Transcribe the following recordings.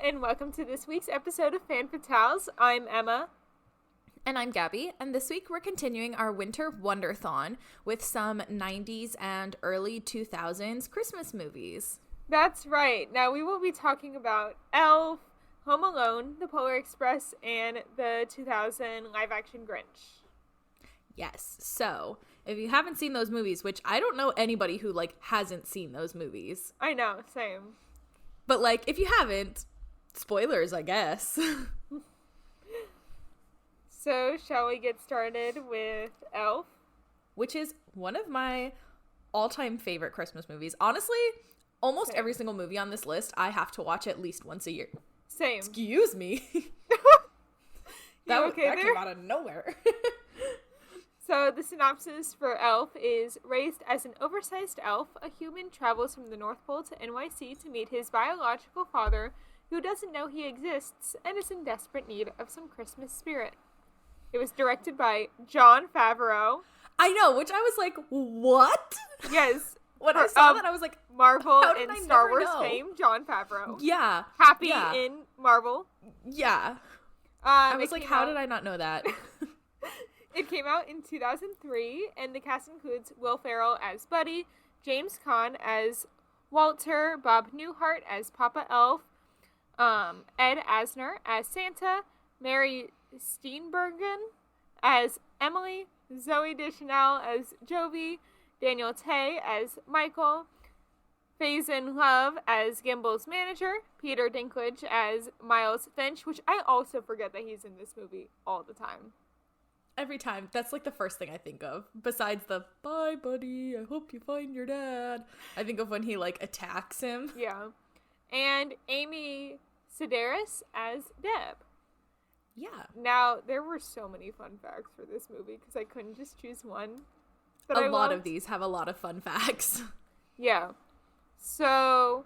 and welcome to this week's episode of Fan Fatales. I'm Emma. And I'm Gabby, and this week we're continuing our winter Wonderthon with some 90s and early 2000s Christmas movies. That's right. Now we will be talking about Elf, Home Alone, The Polar Express, and the 2000 live-action Grinch. Yes, so if you haven't seen those movies, which I don't know anybody who, hasn't seen those movies. I know, same. But, if you haven't, spoilers, I guess. So, shall we get started with Elf? Which is one of my all-time favorite Christmas movies. Honestly, almost every single movie on this list, I have to watch at least once a year. Same. Excuse me. that came out of nowhere. So, the synopsis for Elf is, raised as an oversized elf, a human travels from the North Pole to NYC to meet his biological father, who doesn't know he exists and is in desperate need of some Christmas spirit. It was directed by Jon Favreau. I know, which I was like, what? Yes. When I saw that, I was like, Marvel and Star Wars fame, Jon Favreau. Yeah. Happy in Marvel. Yeah. I was like, how did I not know that? It came out in 2003, and the cast includes Will Ferrell as Buddy, James Caan as Walter, Bob Newhart as Papa Elf, Ed Asner as Santa, Mary Steenburgen as Emily, Zooey Deschanel as Jovi, Daniel Tay as Michael, Faison Love as Gimbel's manager, Peter Dinklage as Miles Finch, which I also forget that he's in this movie all the time. Every time. That's the first thing I think of. Besides the, bye buddy, I hope you find your dad. I think of when he attacks him. Yeah. And Amy Sedaris as Deb. Yeah. Now, there were so many fun facts for this movie because I couldn't just choose one. A lot of these have a lot of fun facts. Yeah. So,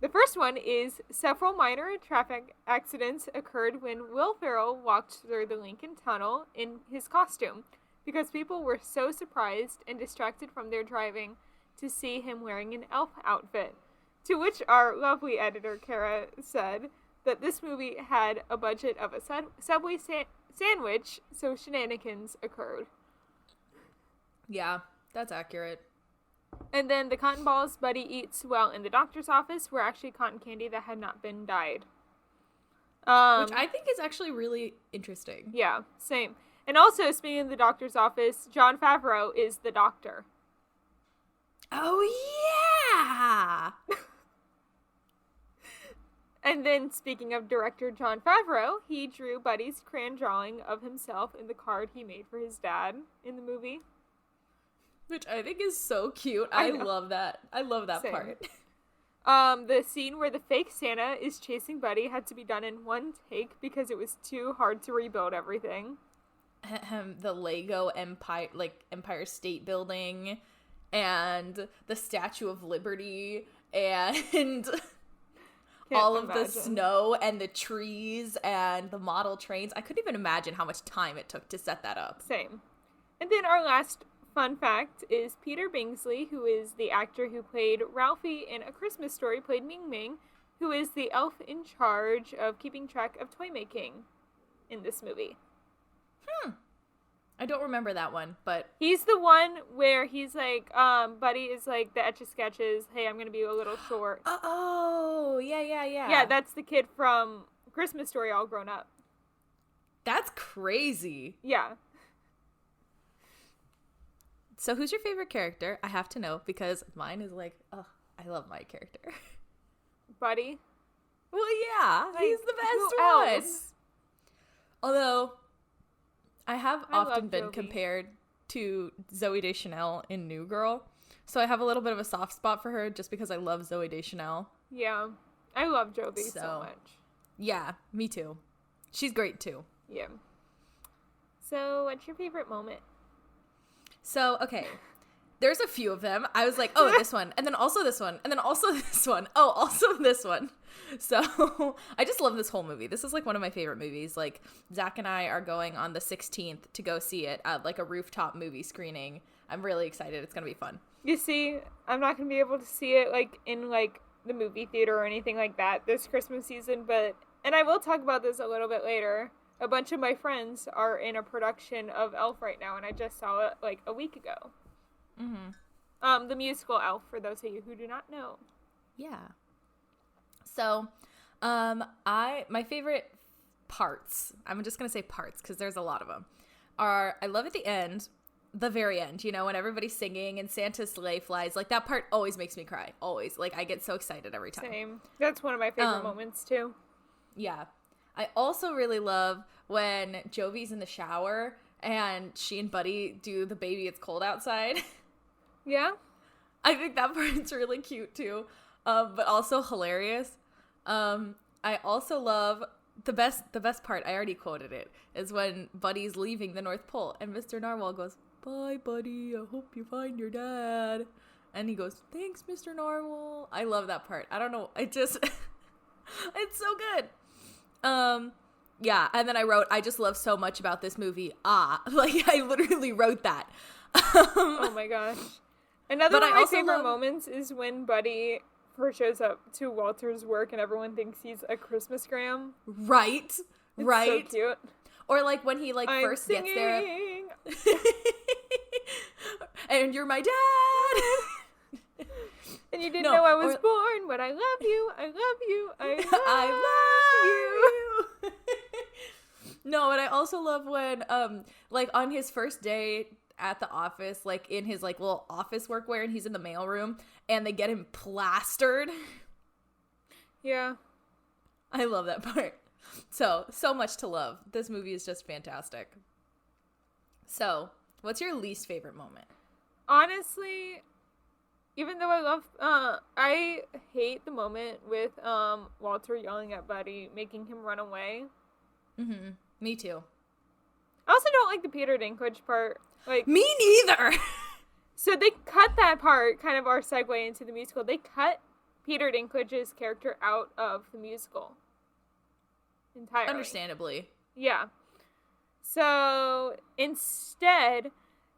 the first one is several minor traffic accidents occurred when Will Ferrell walked through the Lincoln Tunnel in his costume because people were so surprised and distracted from their driving to see him wearing an elf outfit. To which our lovely editor, Kara, said that this movie had a budget of a Subway sandwich, so shenanigans occurred. Yeah, that's accurate. And then the cotton balls Buddy eats while in the doctor's office were actually cotton candy that had not been dyed. Which I think is actually really interesting. Yeah, same. And also, speaking of the doctor's office, Jon Favreau is the doctor. Oh, yeah! And then, speaking of director Jon Favreau, he drew Buddy's crayon drawing of himself in the card he made for his dad in the movie. Which I think is so cute. I love that. I love that Same. part. The scene where the fake Santa is chasing Buddy had to be done in one take because it was too hard to rebuild everything. The Lego Empire State Building and the Statue of Liberty and all of the snow and the trees and the model trains. I couldn't even imagine how much time it took to set that up. Same. And then our last fun fact is Peter Bingsley, who is the actor who played Ralphie in A Christmas Story, played Ming Ming, who is the elf in charge of keeping track of toy making in this movie. I don't remember that one, but... He's the one where he's Buddy is the Etch-a-Sketches, hey, I'm gonna be a little short. Oh, yeah. Yeah, that's the kid from Christmas Story all grown up. That's crazy. Yeah. So who's your favorite character? I have to know because mine is I love my character. Buddy? Well, yeah, he's the best one. Although, I have often been compared to Zooey Deschanel in New Girl, so I have a little bit of a soft spot for her just because I love Zooey Deschanel. Yeah, I love Jovi so much. Yeah, me too. She's great too. Yeah. So, what's your favorite moment? So, okay, there's a few of them. I was like, oh, this one, and then also this one, and then also this one. Oh, also this one. So, I just love this whole movie. This is one of my favorite movies. Zach and I are going on the 16th to go see it at a rooftop movie screening. I'm really excited. It's going to be fun. You see, I'm not going to be able to see it in the movie theater or anything like that this Christmas season, and I will talk about this a little bit later. A bunch of my friends are in a production of Elf right now, and I just saw it like a week ago. Mm-hmm. The musical Elf, for those of you who do not know. Yeah. So, my favorite parts, I'm just going to say parts because there's a lot of them, are I love at the very end, when everybody's singing and Santa's sleigh flies. Like, that part always makes me cry. Always. Like, I get so excited every time. Same. That's one of my favorite moments, too. Yeah. I also really love when Jovi's in the shower and she and Buddy do the Baby It's Cold Outside. Yeah. I think that part's really cute, too. But also hilarious. I also love the best part, I already quoted it, is when Buddy's leaving the North Pole and Mr. Narwhal goes, "Bye, Buddy, I hope you find your dad." And he goes, "Thanks, Mr. Narwhal." I love that part. I don't know. It's so good. Yeah. And then I wrote, I just love so much about this movie. Like I literally wrote that. Oh my gosh. Another one of my favorite moments is when Buddy first shows up to Walter's work and everyone thinks he's a Christmas gram. Right. It's right. So cute. Or like when he first gets there. And you're my dad. And you didn't know I was born, but I love you. I love you. I love you. No, and I also love when on his first day at the office, like in his like little office workwear, and he's in the mailroom and they get him plastered. Yeah. I love that part. So much to love. This movie is just fantastic. So, what's your least favorite moment? Honestly, even though I hate the moment with Walter yelling at Buddy, making him run away. Mm-hmm. Me too. I also don't like the Peter Dinklage part. Like, me neither. So they cut that part, kind of our segue into the musical. They cut Peter Dinklage's character out of the musical entirely. Understandably. Yeah. So instead,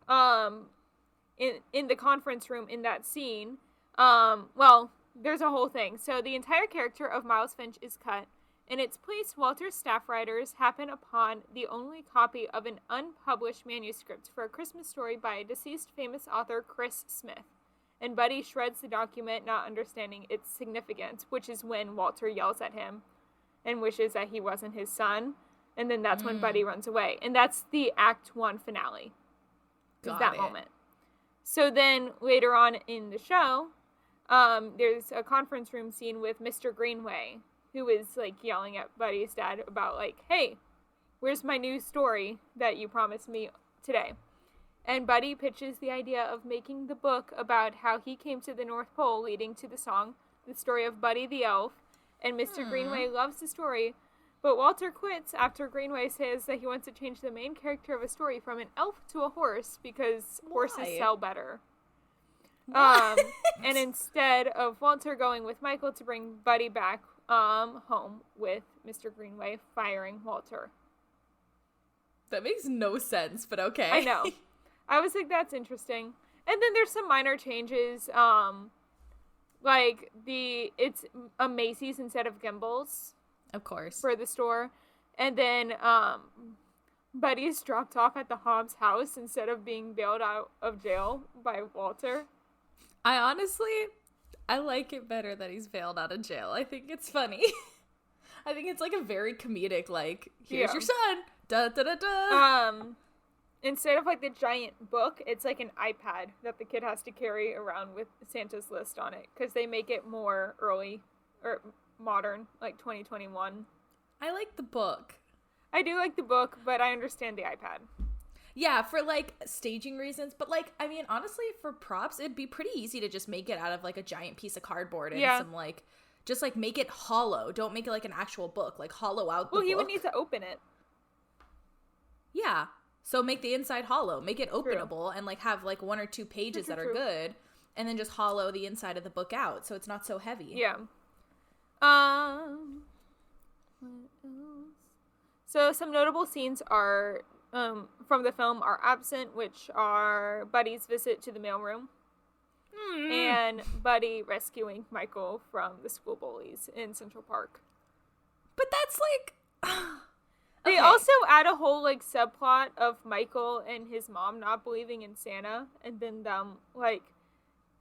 in the conference room in that scene, there's a whole thing. So the entire character of Miles Finch is cut. In its place, Walter's staff writers happen upon the only copy of an unpublished manuscript for A Christmas Story by a deceased famous author, Chris Smith. And Buddy shreds the document, not understanding its significance, which is when Walter yells at him and wishes that he wasn't his son. And then that's when Buddy runs away. And that's the Act 1 finale. Is that moment. So then later on in the show, there's a conference room scene with Mr. Greenway, who is like yelling at Buddy's dad about like, "Hey, where's my new story that you promised me today?" And Buddy pitches the idea of making the book about how he came to the North Pole, leading to the song, the story of Buddy the Elf. And Mr. Greenway loves the story, but Walter quits after Greenway says that he wants to change the main character of a story from an elf to a horse because horses sell better. And instead of Walter going with Michael to bring Buddy back home with Mr. Greenway firing Walter. That makes no sense, but okay. I know. I was like, that's interesting. And then there's some minor changes. It's a Macy's instead of Gimbel's. Of course. For the store. And then Buddy's dropped off at the Hobbs house instead of being bailed out of jail by Walter. I like it better that he's bailed out of jail. I think it's funny. I think it's like a very comedic, like, here's your son. Da da da da. Instead of like the giant book, it's like an iPad that the kid has to carry around with Santa's list on it because they make it more early or modern, like 2021. I like the book. I do like the book, but I understand the iPad. Yeah, for, like, staging reasons. But, like, I mean, honestly, for props, it'd be pretty easy to just make it out of, like, a giant piece of cardboard and some, like, just, like, make it hollow. Don't make it, like, an actual book. Like, hollow out the book. Well, he would need to open it. Yeah. So make the inside hollow. Make it openable and, like, have, like, 1 or 2 pages that are good. And then just hollow the inside of the book out so it's not so heavy. Yeah. What else? So some notable scenes are... from the film are absent, which are Buddy's visit to the mailroom. and Buddy rescuing Michael from the school bullies in Central Park. But that's like... They also add a whole, like, subplot of Michael and his mom not believing in Santa, and then them, like...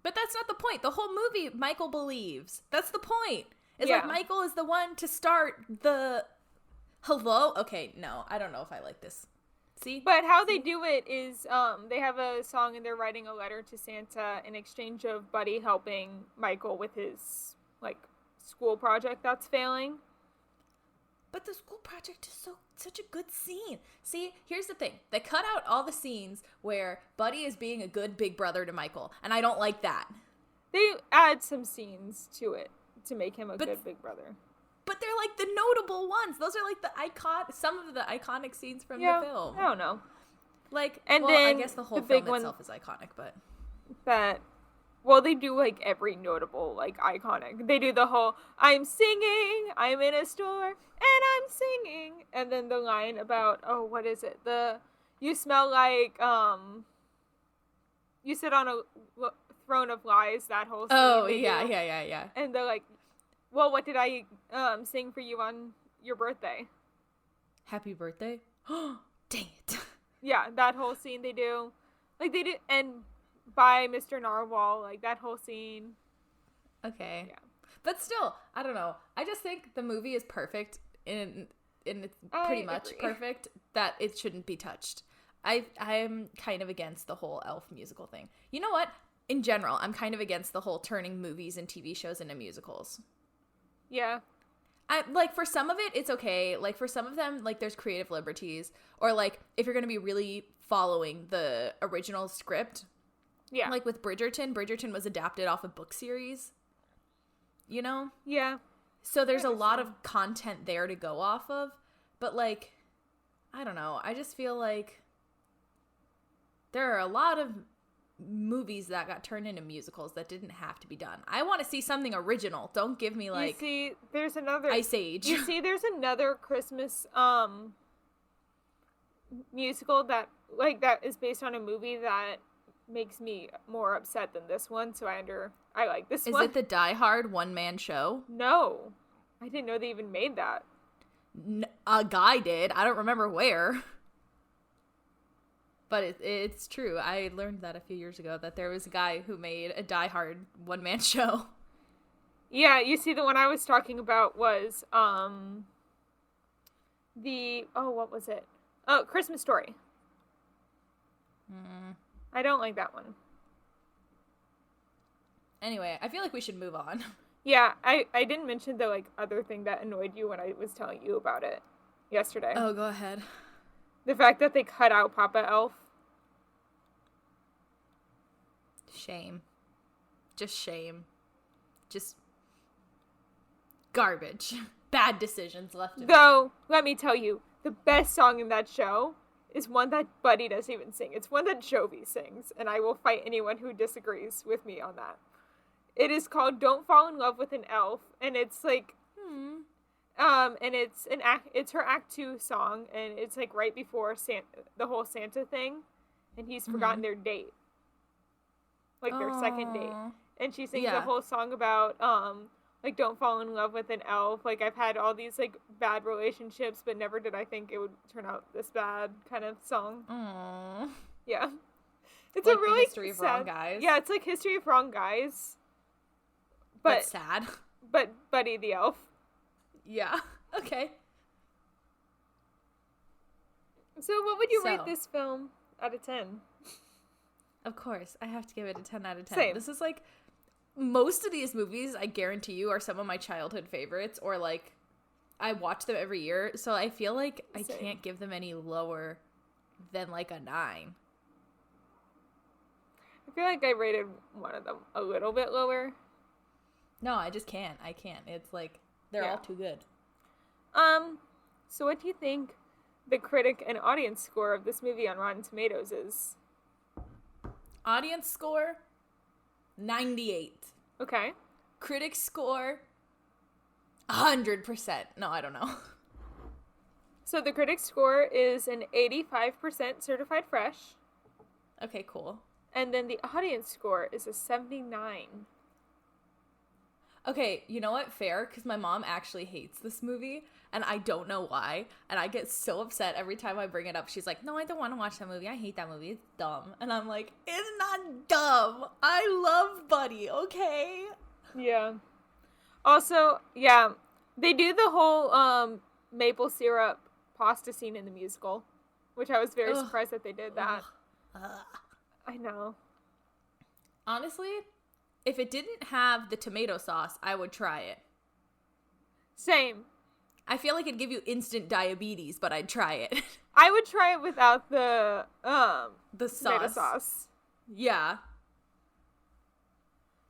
But that's not the point. The whole movie, Michael believes. That's the point. It's like Michael is the one to start the... Hello? Okay, no, I don't know if I like this. See? But how they do it is, they have a song and they're writing a letter to Santa in exchange of Buddy helping Michael with his, like, school project that's failing. But the school project is such a good scene. See, here's the thing. They cut out all the scenes where Buddy is being a good big brother to Michael, and I don't like that. They add some scenes to it to make him a good big brother. But they're like the notable ones. Those are like some of the iconic scenes from the film. I don't know. Like, and then I guess the whole film itself is iconic, but... They do, like, every notable, like, iconic. They do the whole, I'm singing, I'm in a store, and I'm singing. And then the line about, what is it? You smell like, you sit on a throne of lies, that whole scene. Oh, yeah. And they're like, well, what did I sing for you on your birthday? Happy birthday? Dang it. Yeah, that whole scene they do. Like, they do, and... by Mr. Narwhal, like, that whole scene. Okay. Yeah. But still, I don't know. I just think the movie is perfect, and it's pretty much perfect, that it shouldn't be touched. I'm kind of against the whole Elf musical thing. You know what? In general, I'm kind of against the whole turning movies and TV shows into musicals. Yeah. Like, for some of it, it's okay. Like, for some of them, like, there's creative liberties. Or, like, if you're going to be really following the original script... Yeah. Like with Bridgerton was adapted off a book series. You know? Yeah. So there's a lot of content there to go off of. But, like, I don't know. I just feel like there are a lot of movies that got turned into musicals that didn't have to be done. I want to see something original. Don't give me, like, you see, there's another Ice Age. You see, there's another Christmas musical that is based on a movie that makes me more upset than this one, so I like this one. Is it the Die Hard one-man show? No. I didn't know they even made that. A guy did. I don't remember where. But it's true. I learned that a few years ago, that there was a guy who made a Die Hard one-man show. Yeah, you see, the one I was talking about was, what was it? Oh, Christmas Story. I don't like that one. Anyway, I feel like we should move on. Yeah, I didn't mention the, like, other thing that annoyed you when I was telling you about it yesterday. Oh, go ahead. The fact that they cut out Papa Elf. Shame. Just shame. Just garbage. Bad decisions left. Though, let me tell you, the best song in that show is one that Buddy doesn't even sing. It's one that Jovi sings, and I will fight anyone who disagrees with me on that. It is called Don't Fall in Love with an Elf, and it's like, and it's her Act 2 song, and it's like right before the whole Santa thing, and he's forgotten their date. Like their second date. And she sings a whole song about, like, don't fall in love with an elf. Like, I've had all these, like, bad relationships, but never did I think it would turn out this bad kind of song. Aww. Yeah. It's like a really History of Wrong Guys. Yeah, it's like History of Wrong Guys. But sad. But Buddy the Elf. Yeah. Okay. So what would you rate this film out of 10? Of course. I have to give it a 10 out of 10. Same. This is like... Most of these movies, I guarantee you, are some of my childhood favorites, or, like, I watch them every year, so I feel like I can't give them any lower than, like, a 9. I feel like I rated one of them a little bit lower. No, I just can't. I can't. It's like, they're all too good. So what do you think the critic and audience score of this movie on Rotten Tomatoes is? Audience score? 98. Okay. Critic score? 100%. No, I don't know. So the critic score is an 85% certified fresh. Okay, cool. And then the audience score is a 79. Okay, you know what? Fair, because my mom actually hates this movie, and I don't know why. And I get so upset every time I bring it up. She's like, no, I don't want to watch that movie. I hate that movie. It's dumb. And I'm like, it's not dumb. I love Buddy, okay? Yeah. Also, yeah, they do the whole maple syrup pasta scene in the musical, which I was very surprised that they did that. I know. Honestly, if it didn't have the tomato sauce, I would try it. Same. I feel like it'd give you instant diabetes, but I'd try it. I would try it without the tomato sauce. sauce. Yeah.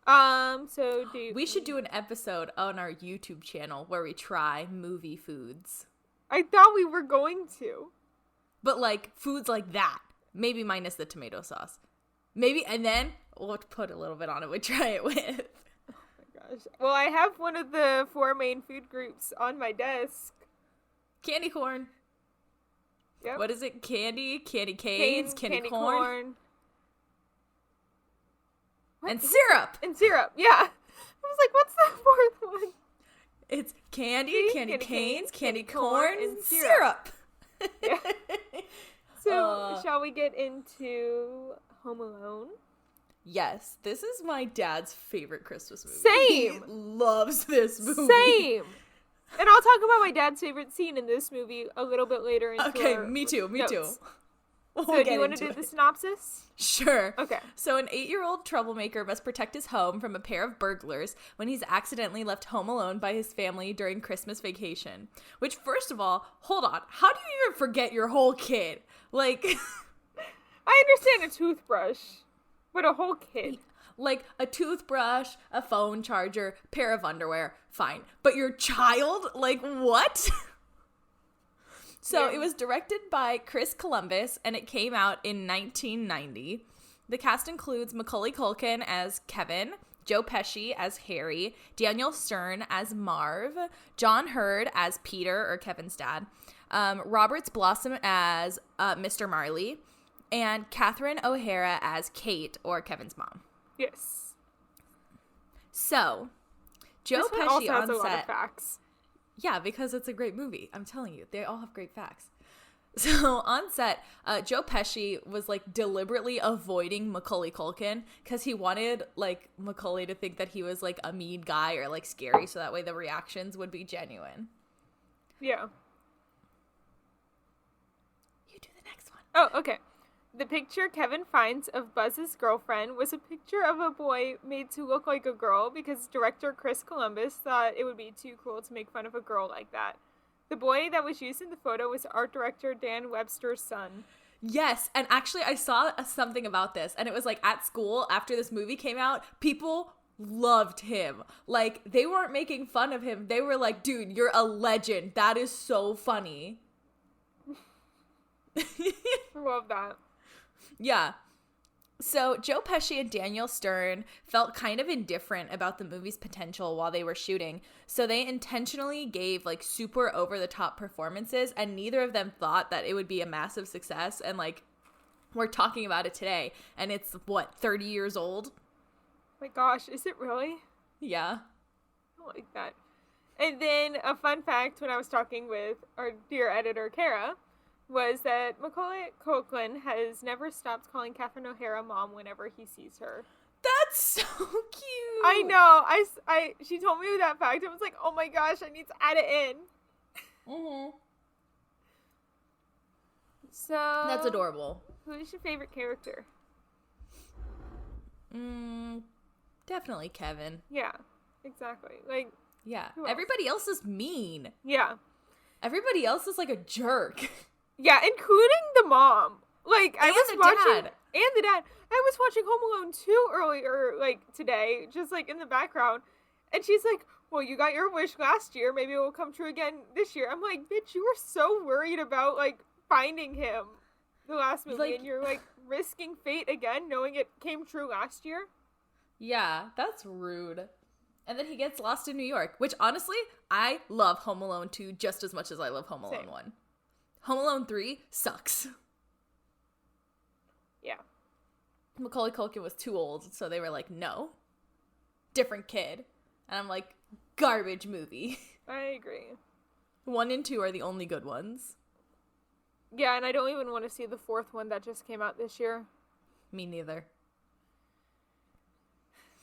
So we should do an episode on our YouTube channel where we try movie foods. I thought we were going to. But like foods like that. Maybe minus the tomato sauce. Maybe, and then we'll put a little bit on it. We'll try it with. Oh my gosh. Well, I have one of the 4 main food groups on my desk. Candy corn. Yep. What is it? Candy canes, candy corn. And syrup. And syrup, yeah. I was like, what's the 4th one? It's candy canes, candy corn, and syrup. Yeah. So, shall we get into Home Alone? Yes, this is my dad's favorite Christmas movie. Same. He loves this movie. Same. And I'll talk about my dad's favorite scene in this movie a little bit later into Okay, our me too. notes. We'll so do you want to do the synopsis? Sure. Okay. So an 8-year-old troublemaker must protect his home from a pair of burglars when he's accidentally left home alone by his family during Christmas vacation. Which, first of all, hold on. How do you even forget your whole kid? Like... I understand a toothbrush, but a whole kid. Like a toothbrush, a phone charger, pair of underwear, fine. But your child? Like, what? So it was directed by Chris Columbus, and it came out in 1990. The cast includes Macaulay Culkin as Kevin, Joe Pesci as Harry, Daniel Stern as Marv, John Hurd as Peter, or Kevin's dad, Roberts Blossom as Mr. Marley, and Catherine O'Hara as Kate, or Kevin's mom. Yes. So, Joe this one Pesci also has on a lot set. of facts. Yeah, because it's a great movie. I'm telling you, they all have great facts. So on set, Joe Pesci was like deliberately avoiding Macaulay Culkin because he wanted like Macaulay to think that he was like a mean guy or like scary, so that way the reactions would be genuine. Yeah. You do the next one. Oh, okay. The picture Kevin finds of Buzz's girlfriend was a picture of a boy made to look like a girl because director Chris Columbus thought it would be too cruel to make fun of a girl like that. The boy that was used in the photo was art director Dan Webster's son. Yes, and actually I saw something about this, and it was like at school after this movie came out, people loved him. Like, they weren't making fun of him. They were like, dude, you're a legend. That is so funny. Love that. Yeah. So Joe Pesci and Daniel Stern felt kind of indifferent about the movie's potential while they were shooting, so they intentionally gave like super over-the-top performances, and neither of them thought that it would be a massive success. And like, we're talking about it today, and it's what, 30 years old? My gosh, is it really? Yeah. I like that. And then a fun fact when I was talking with our dear editor Kara was that Macaulay Culkin has never stopped calling Catherine O'Hara mom whenever he sees her. That's so cute. I know. She told me that fact. I was like, oh my gosh, I need to add it in. Mm-hmm. So that's adorable. Who is your favorite character? Definitely Kevin. Yeah, exactly. Like, yeah. Everybody else is mean. Yeah. Everybody else is like a jerk. Yeah, including the mom. Like, I was watching... Dad. And the dad. I was watching Home Alone 2 earlier, like, today, just, like, in the background. And she's like, well, you got your wish last year. Maybe it will come true again this year. I'm like, bitch, you were so worried about, like, finding him the last movie. Like, and you're, like, risking fate again, knowing it came true last year. Yeah, that's rude. And then he gets lost in New York, which, honestly, I love Home Alone 2 just as much as I love Home Alone 1. Home Alone 3 sucks. Yeah. Macaulay Culkin was too old, so they were like, no. Different kid. And I'm like, garbage movie. I agree. 1 and 2 are the only good ones. Yeah, and I don't even want to see the 4th one that just came out this year. Me neither.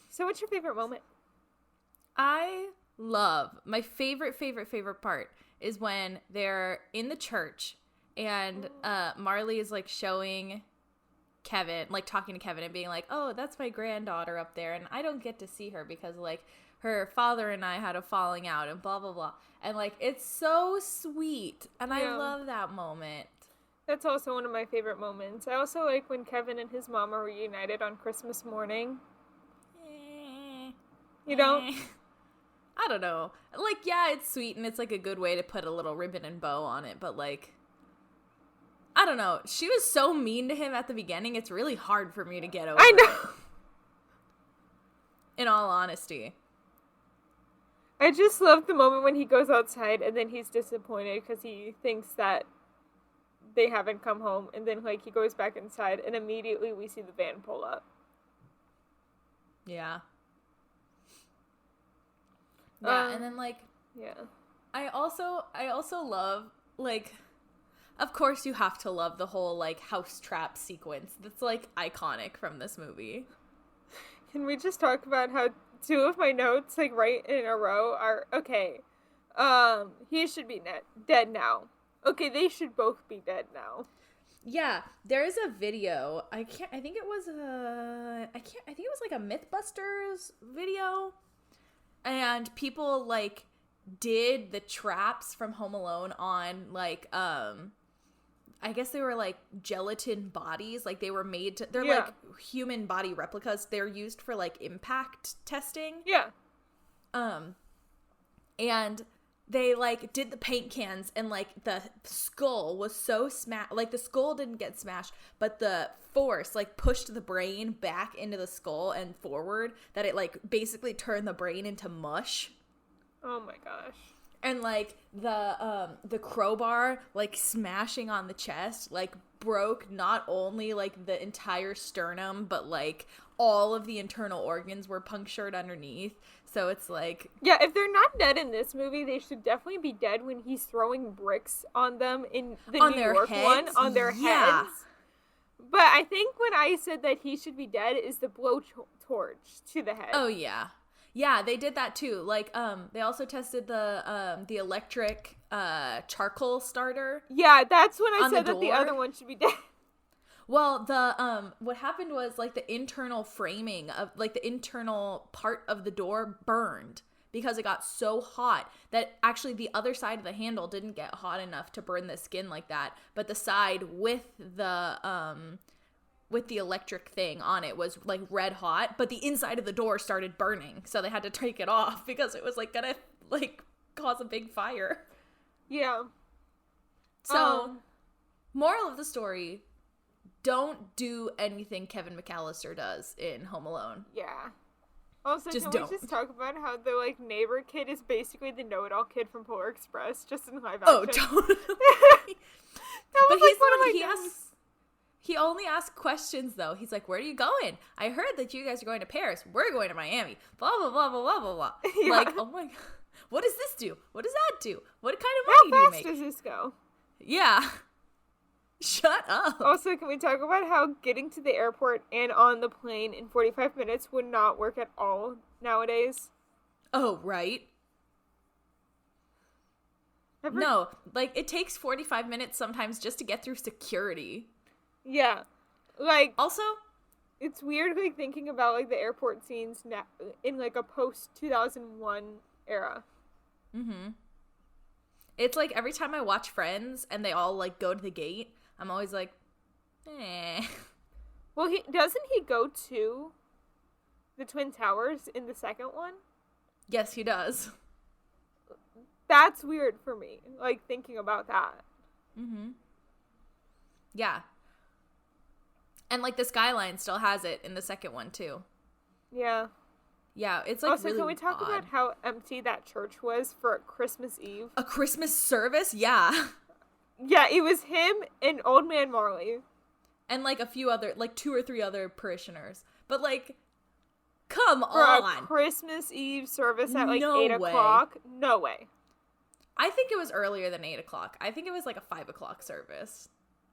So what's your favorite moment? I love, my favorite part is when they're in the church and Marley is like showing Kevin, like talking to Kevin and being like, oh, that's my granddaughter up there and I don't get to see her because like her father and I had a falling out and blah blah blah, and like it's so sweet and I love that moment. That's also one of my favorite moments. I also like when Kevin and his mom are reunited on Christmas morning. You don't? I don't know. Like, yeah, it's sweet and it's like a good way to put a little ribbon and bow on it, but like, I don't know. She was so mean to him at the beginning, it's really hard for me to get over I know. it. In all honesty. I just love the moment when he goes outside and then he's disappointed because he thinks that they haven't come home, and then like he goes back inside and immediately we see the van pull up. Yeah. Yeah, and then like, yeah. I also love, like, of course you have to love the whole like house trap sequence that's like iconic from this movie. Can we just talk about how 2 of my notes, like right in a row, are okay. He should be dead now. Okay, they should both be dead now. Yeah, there is a video. I think it was like a Mythbusters video. And people like did the traps from Home Alone on like I guess they were like gelatin bodies, like they were made to, they're like human body replicas. They're used for like impact testing. Yeah. And they like did the paint cans and like the skull was so like the skull didn't get smashed, but the force like pushed the brain back into the skull and forward that it like basically turned the brain into mush. Oh my gosh. And like the crowbar like smashing on the chest like broke not only like the entire sternum but like all of the internal organs were punctured underneath. So it's like, yeah, if they're not dead in this movie, they should definitely be dead when he's throwing bricks on them in the New York one on their heads. But I think when I said that he should be dead is the blowtorch to the head. Oh yeah. Yeah, they did that too. Like, they also tested the electric charcoal starter. Yeah, that's when I said that the other one should be dead. Well, the what happened was like the internal framing of like the internal part of the door burned because it got so hot that actually the other side of the handle didn't get hot enough to burn the skin like that, but the side with the electric thing on it was like red hot, but the inside of the door started burning, so they had to take it off because it was like gonna like cause a big fire. Yeah. So, moral of the story, don't do anything Kevin McAllister does in Home Alone. Yeah. Also, just can we just talk about how the like neighbor kid is basically the know-it-all kid from Polar Express, just in live action? Oh, totally. But he's like, he only asks questions, though. He's like, where are you going? I heard that you guys are going to Paris. We're going to Miami. Blah, blah, blah, blah, blah, blah, blah. Yeah. Like, oh my God. What does this do? What does that do? What kind of money do you make? How fast does this go? Yeah. Shut up. Also, can we talk about how getting to the airport and on the plane in 45 minutes would not work at all nowadays? Oh, right. No, like, it takes 45 minutes sometimes just to get through security. Yeah. Like, also, it's weird, like, thinking about, like, the airport scenes now in, like, a post-2001 era. Mm-hmm. It's like every time I watch Friends and they all, like, go to the gate, I'm always like, eh. Well, doesn't he go to the Twin Towers in the second one? Yes, he does. That's weird for me, like, thinking about that. Mm-hmm. Yeah. And, like, the skyline still has it in the second one, too. Yeah. Yeah, it's, like, also, really can we talk about how empty that church was for Christmas Eve? A Christmas service? Yeah. Yeah, it was him and Old Man Marley. and like a few other, like 2 or 3 other parishioners. But like, come For on. a Christmas Eve service at like No 8 way. o'clock? No way. I think it was earlier than 8 o'clock. I think it was like a 5 o'clock service.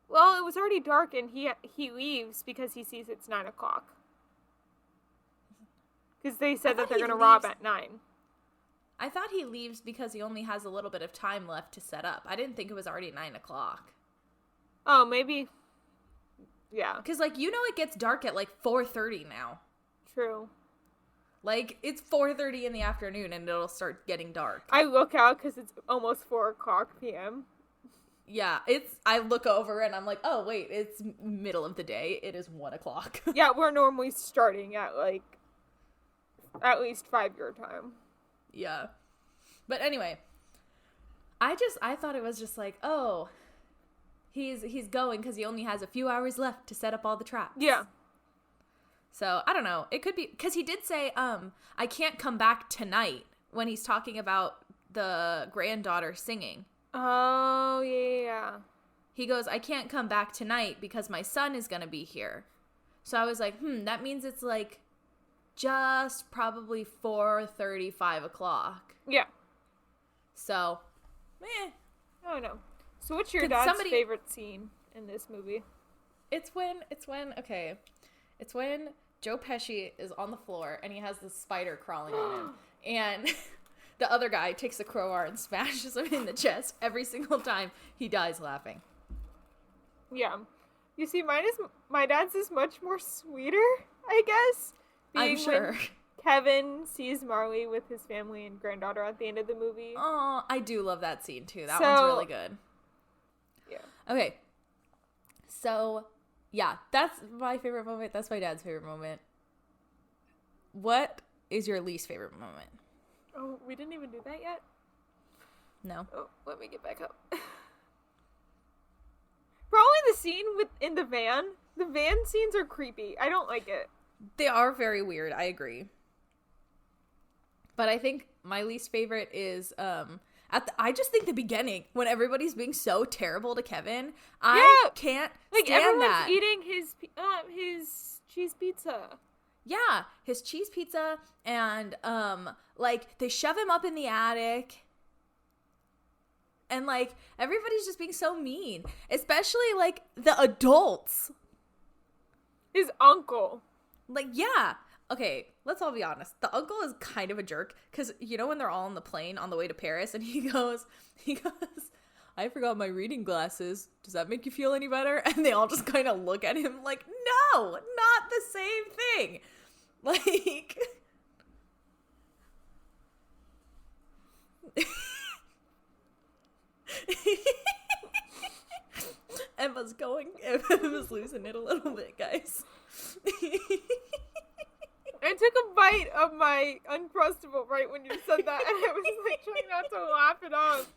Well, it was already dark, and he leaves because he sees it's 9 o'clock. Because they said that they're going to rob at 9. I thought he leaves because he only has a little bit of time left to set up. I didn't think it was already 9 o'clock. Oh, maybe. Yeah. Because, like, you know it gets dark at, like, 4:30 now. True. Like, it's 4:30 in the afternoon, and it'll start getting dark. I look out because it's almost 4 o'clock p.m. Yeah, I look over, and I'm like, oh, wait, it's middle of the day. It is 1 o'clock. Yeah, we're normally starting at, like, at least 5 your time. Yeah. But anyway, I thought it was just like, oh, he's going because he only has a few hours left to set up all the traps. Yeah. So, I don't know. It could be, because he did say, I can't come back tonight when he's talking about the granddaughter singing. Oh, yeah. He goes, I can't come back tonight because my son is going to be here. So I was like, that means it's like just probably 4:30, 5 o'clock. Yeah. So, Oh, no. So what's your dad's favorite scene in this movie? It's when Joe Pesci is on the floor and he has this spider crawling on him. And the other guy takes a crowbar and smashes him in the chest every single time. He dies laughing. Yeah. You see, my dad's is much more sweeter, I guess. I'm sure. Kevin sees Marley with his family and granddaughter at the end of the movie. Oh, I do love that scene too. That one's really good. Yeah. Okay. So, yeah, that's my favorite moment. That's my dad's favorite moment. What is your least favorite moment? Oh, we didn't even do that yet? No. Oh, let me get back up. Probably the scene in the van. The van scenes are creepy. I don't like it. They are very weird. I agree. But I think my least favorite is I just think the beginning when everybody's being so terrible to Kevin. I can't stand that. Eating his cheese pizza. Yeah, his cheese pizza, and like they shove him up in the attic. And like everybody's just being so mean, especially like the adults. His uncle. Like, yeah. Okay, let's all be honest. The uncle is kind of a jerk because, you know, when they're all on the plane on the way to Paris and he goes, I forgot my reading glasses. Does that make you feel any better? And they all just kind of look at him like, no, not the same thing. Like, Emma's losing it a little bit, guys. I took a bite of my Uncrustable right when you said that, and I was like trying not to laugh it off.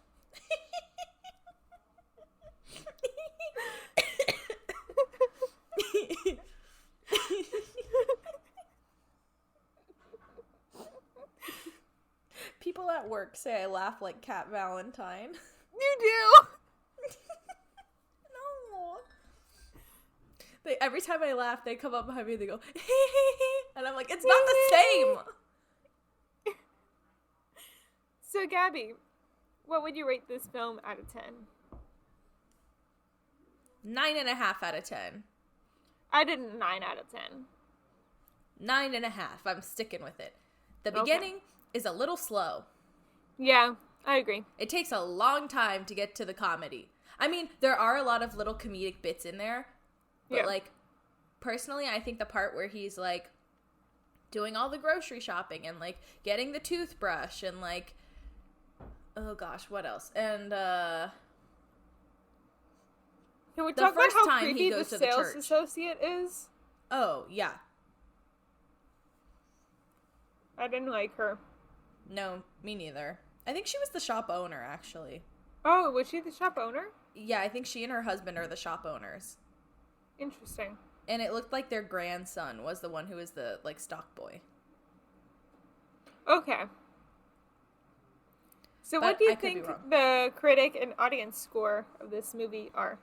People at work say I laugh like Cat Valentine. You do. No. Every time I laugh, they come up behind me and they go, and I'm like, it's not the same. So, Gabby, what would you rate this film out of 10? 9.5 out of 10. I did a 9 out of 10. 9.5. I'm sticking with it. The beginning is a little slow. Yeah, I agree. It takes a long time to get to the comedy. I mean, there are a lot of little comedic bits in there, but like, personally, I think the part where he's like doing all the grocery shopping and like getting the toothbrush and like, oh gosh, what else? And can we talk about how creepy the sales associate is? Oh, yeah. I didn't like her. No, me neither. I think she was the shop owner, actually. Oh, was she the shop owner? Yeah, I think she and her husband are the shop owners. Interesting. And it looked like their grandson was the one who was the, like, stock boy. Okay. So what do you think the critic and audience score of this movie are?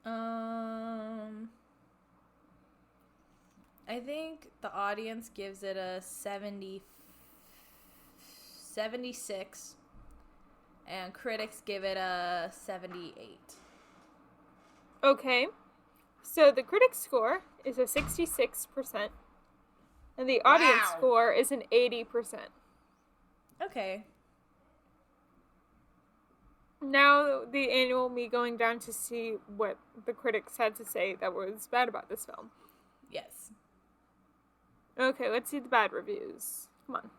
I think the audience gives it a 76, and critics give it a 78. Okay. So the critic score is a 66%, and the audience score is an 80%. Okay. Now the annual me going down to see what the critics had to say that was bad about this film. Yes. Okay, let's see the bad reviews. Come on.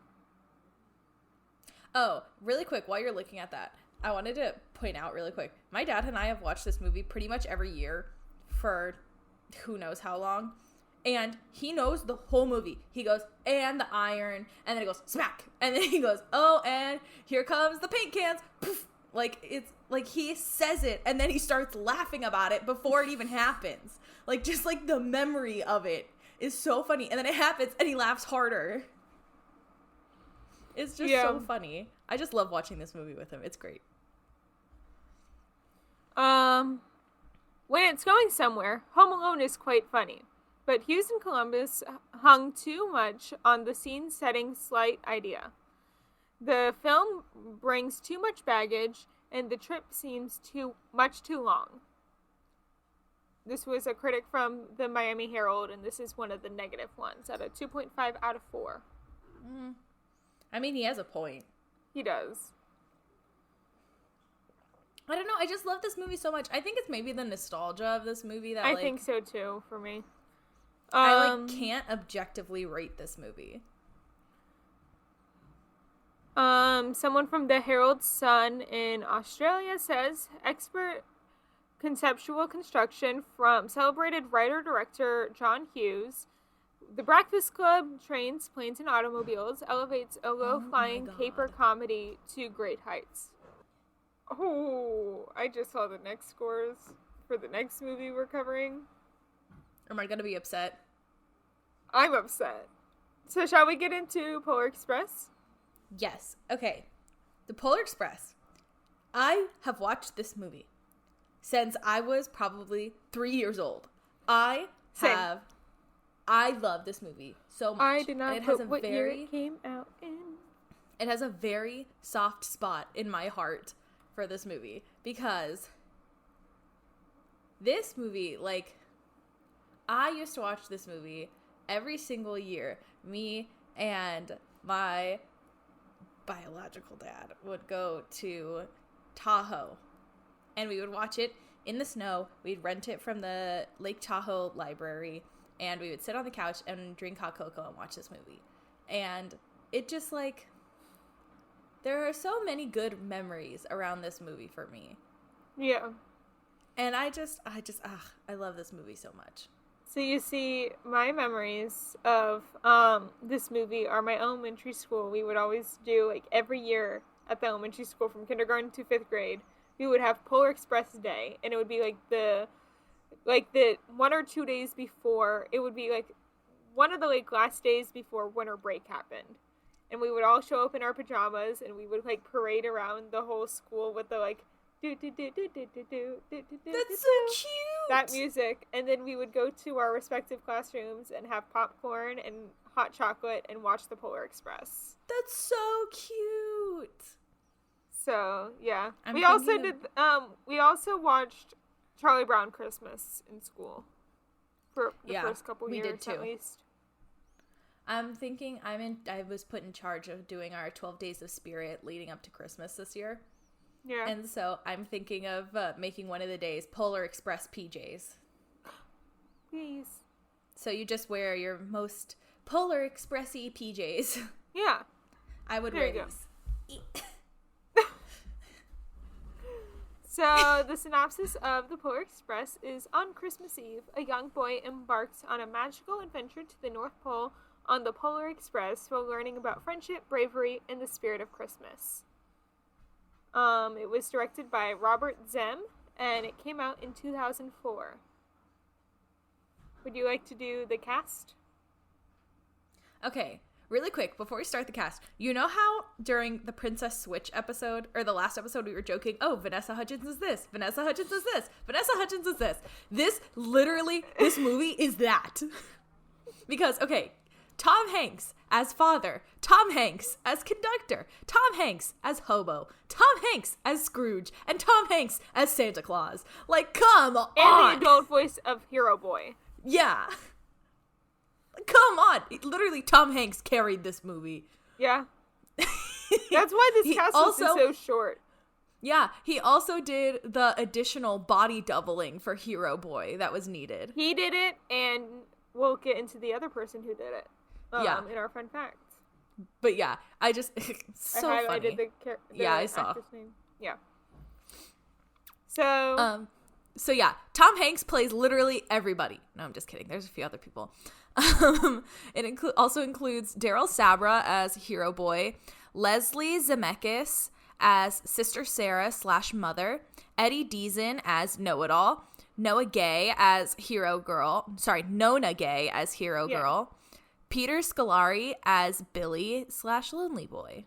Oh, really quick, while you're looking at that, I wanted to point out really quick. My dad and I have watched this movie pretty much every year for who knows how long. And he knows the whole movie. He goes, and the iron, and then he goes, smack. And then he goes, oh, and here comes the paint cans. Poof. Like, it's, like, he says it, and then he starts laughing about it before it even happens. Like, just, like, the memory of it is so funny. And then it happens, and he laughs harder. It's just so funny. I just love watching this movie with him. It's great. When it's going somewhere, Home Alone is quite funny. But Hughes and Columbus hung too much on the scene-setting slight idea. The film brings too much baggage, and the trip seems too long. This was a critic from the Miami Herald, and this is one of the negative ones at a 2.5 out of 4. I mean, he has a point. He does. I don't know. I just love this movie so much. I think it's maybe the nostalgia of this movie that I think so too, for me. I can't objectively rate this movie. Someone from the Herald Sun in Australia says expert conceptual construction from celebrated writer-director John Hughes. The Breakfast Club trains, planes, and automobiles elevates a low-flying caper comedy to great heights. Oh, I just saw the next scores for the next movie we're covering. Am I going to be upset? I'm upset. So shall we get into Polar Express? Yes. Okay. The Polar Express. I have watched this movie since I was probably 3 years old. I love this movie so much. I did not put what year it came out in. It has a very soft spot in my heart for this movie because this movie, like, I used to watch this movie every single year. Me and my biological dad would go to Tahoe and we would watch it in the snow. We'd rent it from the Lake Tahoe library and we would sit on the couch and drink hot cocoa and watch this movie. And it just, like, there are so many good memories around this movie for me. Yeah. And I love this movie so much. So you see, my memories of this movie are my elementary school. We would always do, like, every year at the elementary school from kindergarten to 5th grade, we would have Polar Express Day, and it would be like the 1 or 2 days before, it would be like one of the, like, last days before winter break happened. And we would all show up in our pajamas, and we would, like, parade around the whole school with the, like, That's so cute! That music. And then we would go to our respective classrooms and have popcorn and hot chocolate and watch the Polar Express. That's so cute! So, yeah. We also watched Charlie Brown Christmas in school. For the first couple years, did too. At least. I'm thinking I was put in charge of doing our 12 Days of Spirit leading up to Christmas this year. Yeah. And so I'm thinking of making one of the days Polar Express PJs. Please. So you just wear your most Polar Express-y PJs. Yeah. I would wear these. So, the synopsis of the Polar Express is, on Christmas Eve, a young boy embarks on a magical adventure to the North Pole on the Polar Express while learning about friendship, bravery, and the spirit of Christmas. It was directed by Robert Zem, and it came out in 2004. Would you like to do the cast? Okay. Really quick, before we start the cast, you know how during the Princess Switch episode, or the last episode, we were joking, oh, Vanessa Hudgens is this, Vanessa Hudgens is this, Vanessa Hudgens is this. This movie is that. Because, okay, Tom Hanks as father, Tom Hanks as conductor, Tom Hanks as hobo, Tom Hanks as Scrooge, and Tom Hanks as Santa Claus. Like, come on! And the adult voice of Hero Boy. Yeah. Come on! Literally, Tom Hanks carried this movie. Yeah. That's why this cast was so short. Yeah, he also did the additional body doubling for Hero Boy that was needed. He did it, and we'll get into the other person who did it in our fun facts. But yeah, I just... so I funny. highlighted the I saw. Name. Yeah. So... So yeah, Tom Hanks plays literally everybody. No, I'm just kidding. There's a few other people. It also includes Daryl Sabra as Hero Boy, Leslie Zemeckis as Sister Sarah / Mother, Eddie Deason as Know-It-All, Nona Gay as Hero Girl, Peter Scolari as Billy / Lonely Boy.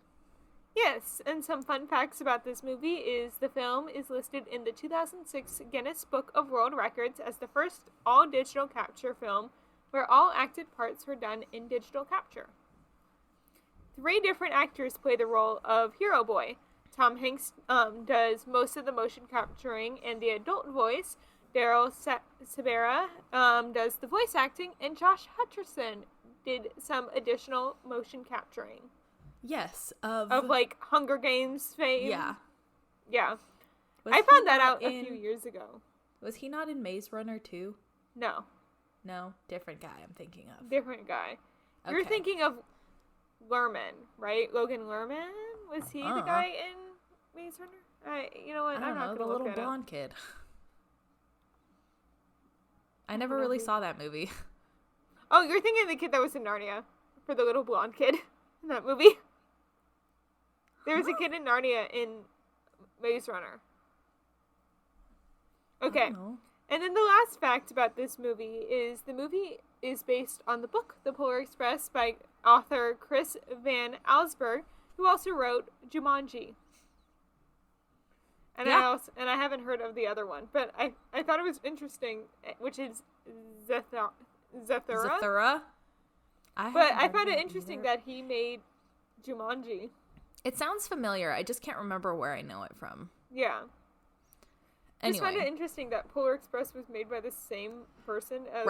Yes, and some fun facts about this movie is the film is listed in the 2006 Guinness Book of World Records as the first all-digital capture film where all acted parts were done in digital capture. 3 different actors play the role of Hero Boy. Tom Hanks does most of the motion capturing and the adult voice. Daryl Sabra does the voice acting, and Josh Hutcherson did some additional motion capturing. Yes, of like Hunger Games fame. Yeah. Yeah. I found that out a few years ago. Was he not in Maze Runner too? No. No, different guy I'm thinking of. Different guy. Okay. You're thinking of Lerman, right? Logan Lerman? Was he the guy in Maze Runner? You know what? I'm not going to look the little blonde kid. I never really saw that movie. Oh, you're thinking of the kid that was in Narnia for the little blonde kid in that movie. There was a kid in Narnia in Maze Runner. Okay. And then the last fact about this movie is the movie is based on the book The Polar Express by author Chris Van Allsburg, who also wrote Jumanji. And I haven't heard of the other one, but I thought it was interesting, which is Zathura. I found it interesting that he made Jumanji. It sounds familiar. I just can't remember where I know it from. Yeah. Anyway. Just find it interesting that Polar Express was made by the same person as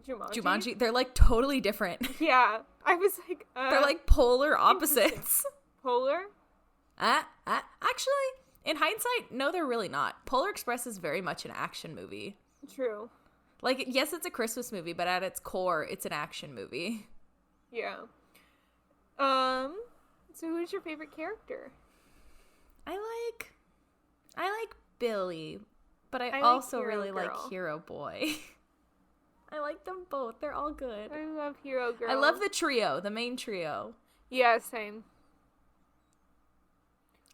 Jumanji. They're like totally different. Yeah. I was like, they're like polar opposites. Polar? Actually, in hindsight, no, they're really not. Polar Express is very much an action movie. True. Like, yes, it's a Christmas movie, but at its core, it's an action movie. Yeah. So who's your favorite character? I like Billy, but I also really like Hero Boy. I like them both. They're all good. I love Hero Girl. I love the main trio. Yeah, same.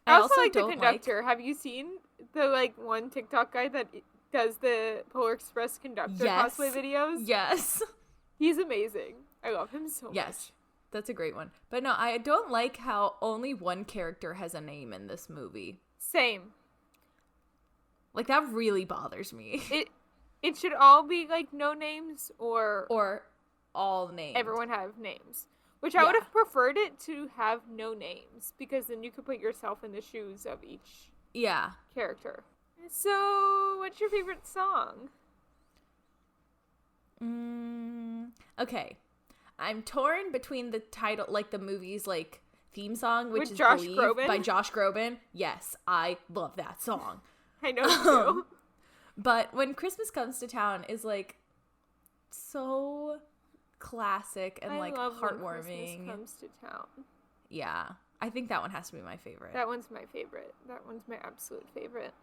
I also like the conductor. Have you seen the one TikTok guy that does the Polar Express conductor cosplay videos? Yes. He's amazing. I love him so much. Yes. That's a great one. But no, I don't like how only one character has a name in this movie. Same. Like, that really bothers me. It should all be, no names or all names. Everyone have names. Which I would have preferred it to have no names, because then you could put yourself in the shoes of each character. So, what's your favorite song? Okay. I'm torn between the title, the movie's, theme song, which is Josh Believe Groban? by Josh Groban. Yes, I love that song. I know you do. But When Christmas Comes to Town is, so classic and, I love heartwarming. When Christmas Comes to Town. Yeah. I think that one has to be my favorite. That one's my favorite. That one's my absolute favorite.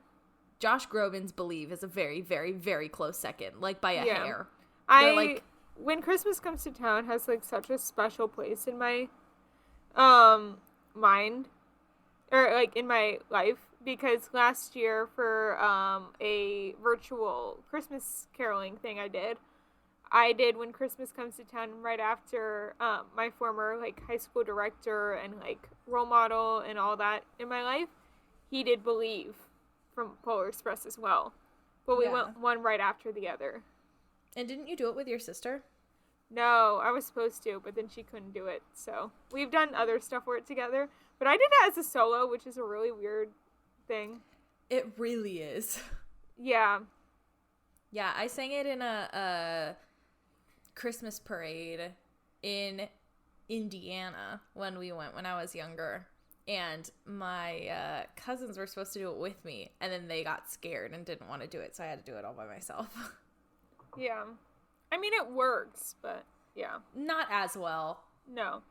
Josh Groban's Believe is a very, very, very close second, by a hair. When Christmas Comes to Town has, such a special place in my, mind, or, in my life, because last year for, a virtual Christmas caroling thing I did, I did When Christmas Comes to Town right after my former like high school director and like role model and all that in my life. He did Believe from Polar Express as well. But we went one right after the other. And didn't you do it with your sister? No, I was supposed to, but then she couldn't do it. So we've done other stuff for it together. But I did it as a solo, which is a really weird thing. It really is. Yeah. Yeah, I sang it in a Christmas parade in Indiana when I was younger. And my cousins were supposed to do it with me, and then they got scared and didn't want to do it, so I had to do it all by myself. Yeah. I mean, it works, but yeah. Not as well. No.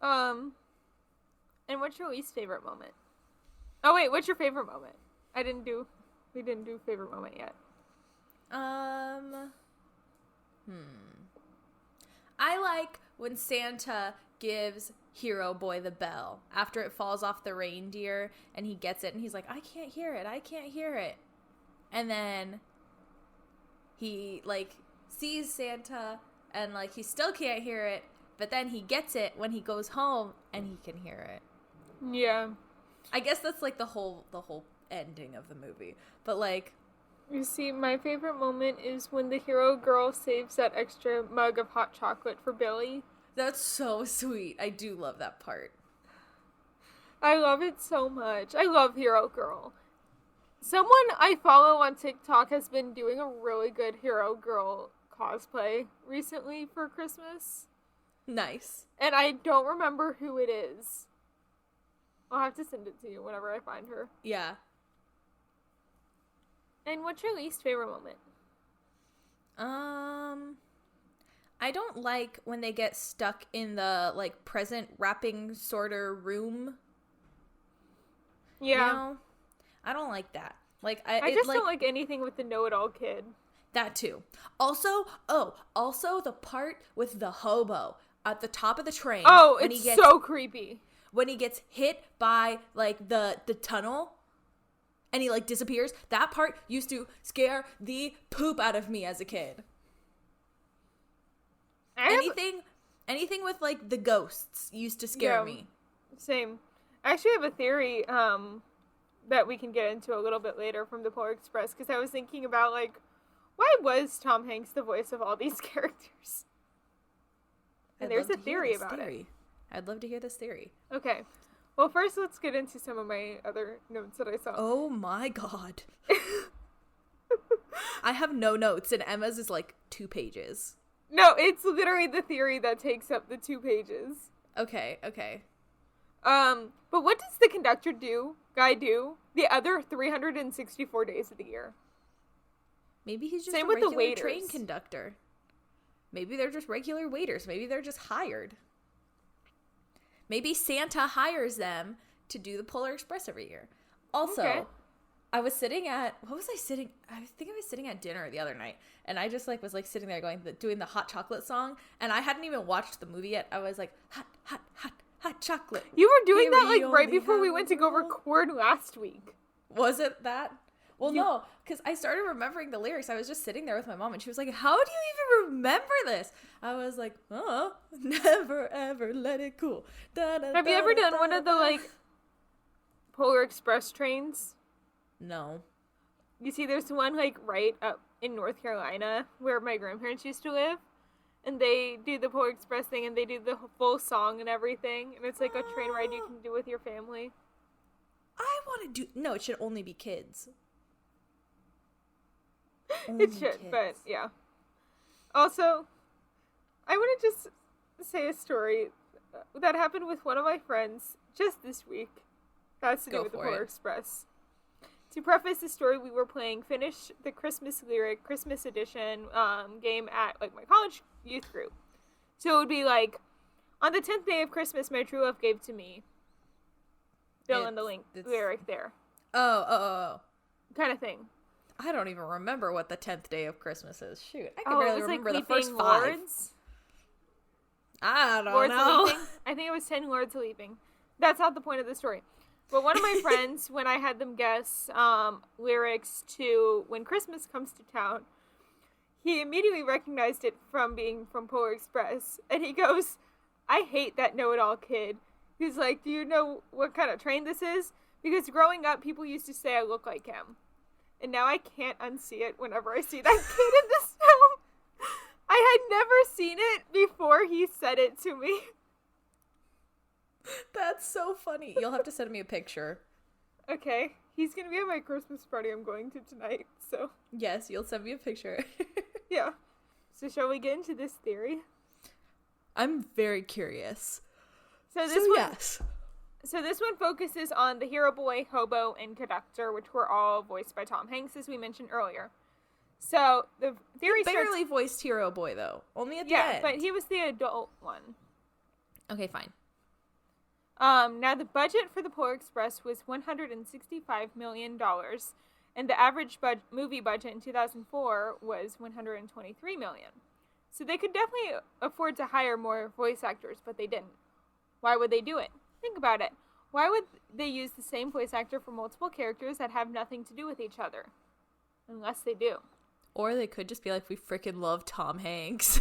And what's your least favorite moment? Oh, wait, what's your favorite moment? We didn't do favorite moment yet. I like when Santa gives Hero Boy the bell after it falls off the reindeer and he gets it and he's like, I can't hear it. And then he like sees Santa and like he still can't hear it, but then he gets it when he goes home and he can hear it. Yeah. I guess that's like the whole ending of the movie. But like, you see, my favorite moment is when the hero girl saves that extra mug of hot chocolate for Billy. That's so sweet. I do love that part. I love it so much. I love Hero Girl. Someone I follow on TikTok has been doing a really good Hero Girl cosplay recently for Christmas. Nice. And I don't remember who it is. I'll have to send it to you whenever I find her. Yeah. And what's your least favorite moment? I don't like when they get stuck in the, like, present wrapping sorter room. Yeah. You know? I don't like that. Like, I just don't like anything with the know-it-all kid. That too. Also the part with the hobo at the top of the train. Oh, it's so creepy. When he gets hit by, like, the tunnel and he, like, disappears. That part used to scare the poop out of me as a kid. Anything with, like, the ghosts used to scare me. Same. I actually have a theory that we can get into a little bit later from the Polar Express, because I was thinking about, like, why was Tom Hanks the voice of all these characters? And there's a theory about it. I'd love to hear this theory. Okay. Well, first let's get into some of my other notes that I saw. Oh my god. I have no notes, and Emma's is, like, 2 pages. No, it's literally the theory that takes up the 2 pages. Okay. But what does the conductor guy do the other 364 days of the year? Maybe he's just Same a with regular the waiters. train conductor. Maybe they're just regular waiters. Maybe they're just hired. Maybe Santa hires them to do the Polar Express every year. Also, I was sitting at, I think I was sitting at dinner the other night, and I just, like, was, like, sitting there doing the hot chocolate song, and I hadn't even watched the movie yet. I was like, hot chocolate. You were doing that, like, right before we went to go record last week. Was it that? Well, no, because I started remembering the lyrics. I was just sitting there with my mom, and she was like, how do you even remember this? I was like, never, ever let it cool. Have you ever done one of the, like, Polar Express trains? No. You see, there's one, like, right up in North Carolina where my grandparents used to live. And they do the Polar Express thing, and they do the full song and everything. And it's like a train ride you can do with your family. I want to do... No, it should only be kids. It should, but yeah. Also, I want to just say a story that happened with one of my friends just this week. That's to do with the Polar Express. To preface the story, we were playing Finish the Christmas Lyric Christmas Edition game at, like, my college youth group. So it would be like, on the 10th day of Christmas, my true love gave to me. Fill in the lyric there. Oh. Kind of thing. I don't even remember what the 10th day of Christmas is. Shoot, I can barely remember the first 5. Lords? I don't Lords know. Leaping? I think it was 10 Lords Leaping. That's not the point of the story. But one of my friends, when I had them guess lyrics to When Christmas Comes to Town, he immediately recognized it from being from Polar Express. And he goes, I hate that know-it-all kid. He's like, do you know what kind of train this is? Because growing up, people used to say I look like him. And now I can't unsee it whenever I see that kid in this film. I had never seen it before he said it to me. That's so funny. You'll have to send me a picture. Okay. He's going to be at my Christmas party I'm going to tonight, so. Yes, you'll send me a picture. Yeah. So shall we get into this theory? I'm very curious. So this one focuses on the hero boy, hobo, and conductor, which were all voiced by Tom Hanks, as we mentioned earlier. So the theory barely voiced hero boy, though. Only at the end. Yeah, but he was the adult one. Okay, fine. Now the budget for the Polar Express was $165 million, and the average movie budget in 2004 was $123 million. So they could definitely afford to hire more voice actors, but they didn't. Why would they do it? Think about it. Why would they use the same voice actor for multiple characters that have nothing to do with each other? Unless they do. Or they could just be like, we freaking love Tom Hanks.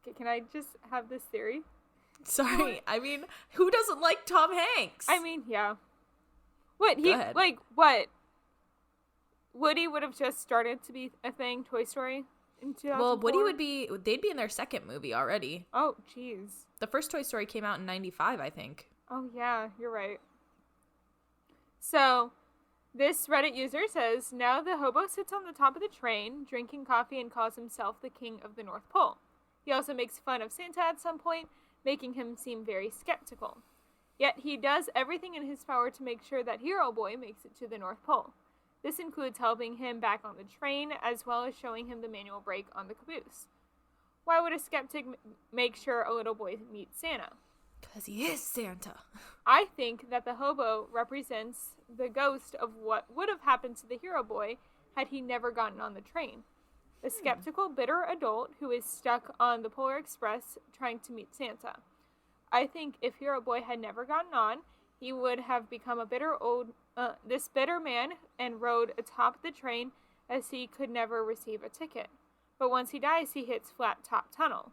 Okay, can I just have this theory? Sorry, I mean, who doesn't like Tom Hanks? I mean, yeah. What, Go ahead. what? Woody would have just started to be a thing, Toy Story, in 2004? Well, Woody they'd be in their second movie already. Oh, jeez. The first Toy Story came out in 95, I think. Oh, yeah, you're right. So, this Reddit user says, now the hobo sits on the top of the train, drinking coffee, and calls himself the king of the North Pole. He also makes fun of Santa at some point, making him seem very skeptical. Yet he does everything in his power to make sure that Hero Boy makes it to the North Pole. This includes helping him back on the train, as well as showing him the manual brake on the caboose. Why would a skeptic make sure a little boy meets Santa? Because he is Santa. I think that the hobo represents the ghost of what would have happened to the Hero Boy had he never gotten on the train. The skeptical, bitter adult who is stuck on the Polar Express trying to meet Santa. I think if Hero Boy had never gotten on, he would have become this bitter man and rode atop the train as he could never receive a ticket. But once he dies, he hits flat top tunnel.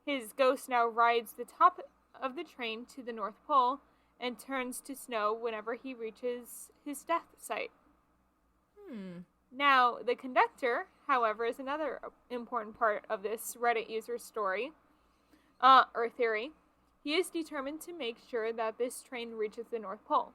His ghost now rides the top of the train to the North Pole and turns to snow whenever he reaches his death site. Now, the conductor, however, is another important part of this Reddit user's story, or theory. He is determined to make sure that this train reaches the North Pole.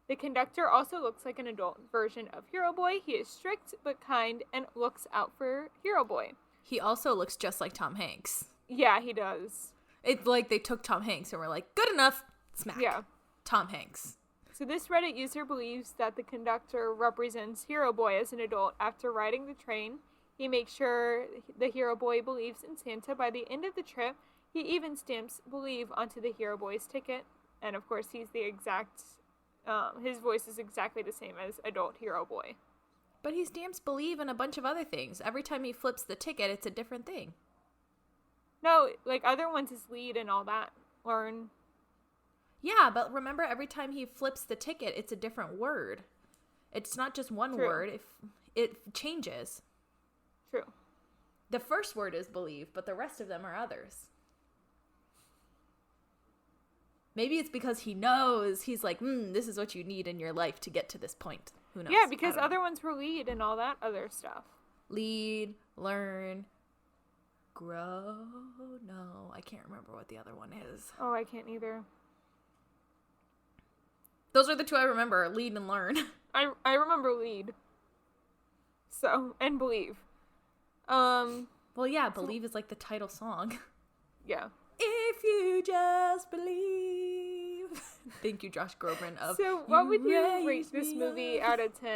The conductor also looks like an adult version of Hero Boy. He is strict but kind and looks out for Hero Boy. He also looks just like Tom Hanks. Yeah, he does. It's like they took Tom Hanks and were like, good enough, smack. Yeah. Tom Hanks. So this Reddit user believes that the conductor represents Hero Boy as an adult. After riding the train, he makes sure the Hero Boy believes in Santa. By the end of the trip, he even stamps believe onto the Hero Boy's ticket. And of course, he's the exact, his voice is exactly the same as adult Hero Boy. But he stamps believe in a bunch of other things. Every time he flips the ticket, it's a different thing. No, like other ones is lead and all that. Learn. Yeah, but remember, every time he flips the ticket, it's a different word. It's not just one word. If it changes. True. The first word is believe, but the rest of them are others. Maybe it's because he knows. He's like, this is what you need in your life to get to this point. Who knows? Yeah, because other ones were lead and all that other stuff. Lead, learn, grow. No, I can't remember what the other one is. Oh, I can't either. Those are the two I remember, lead and learn. I remember lead. So, and believe. Well, yeah, believe is like the title song. Yeah. If you just believe. Thank you, Josh Groban. So, what would you rate this movie out of 10?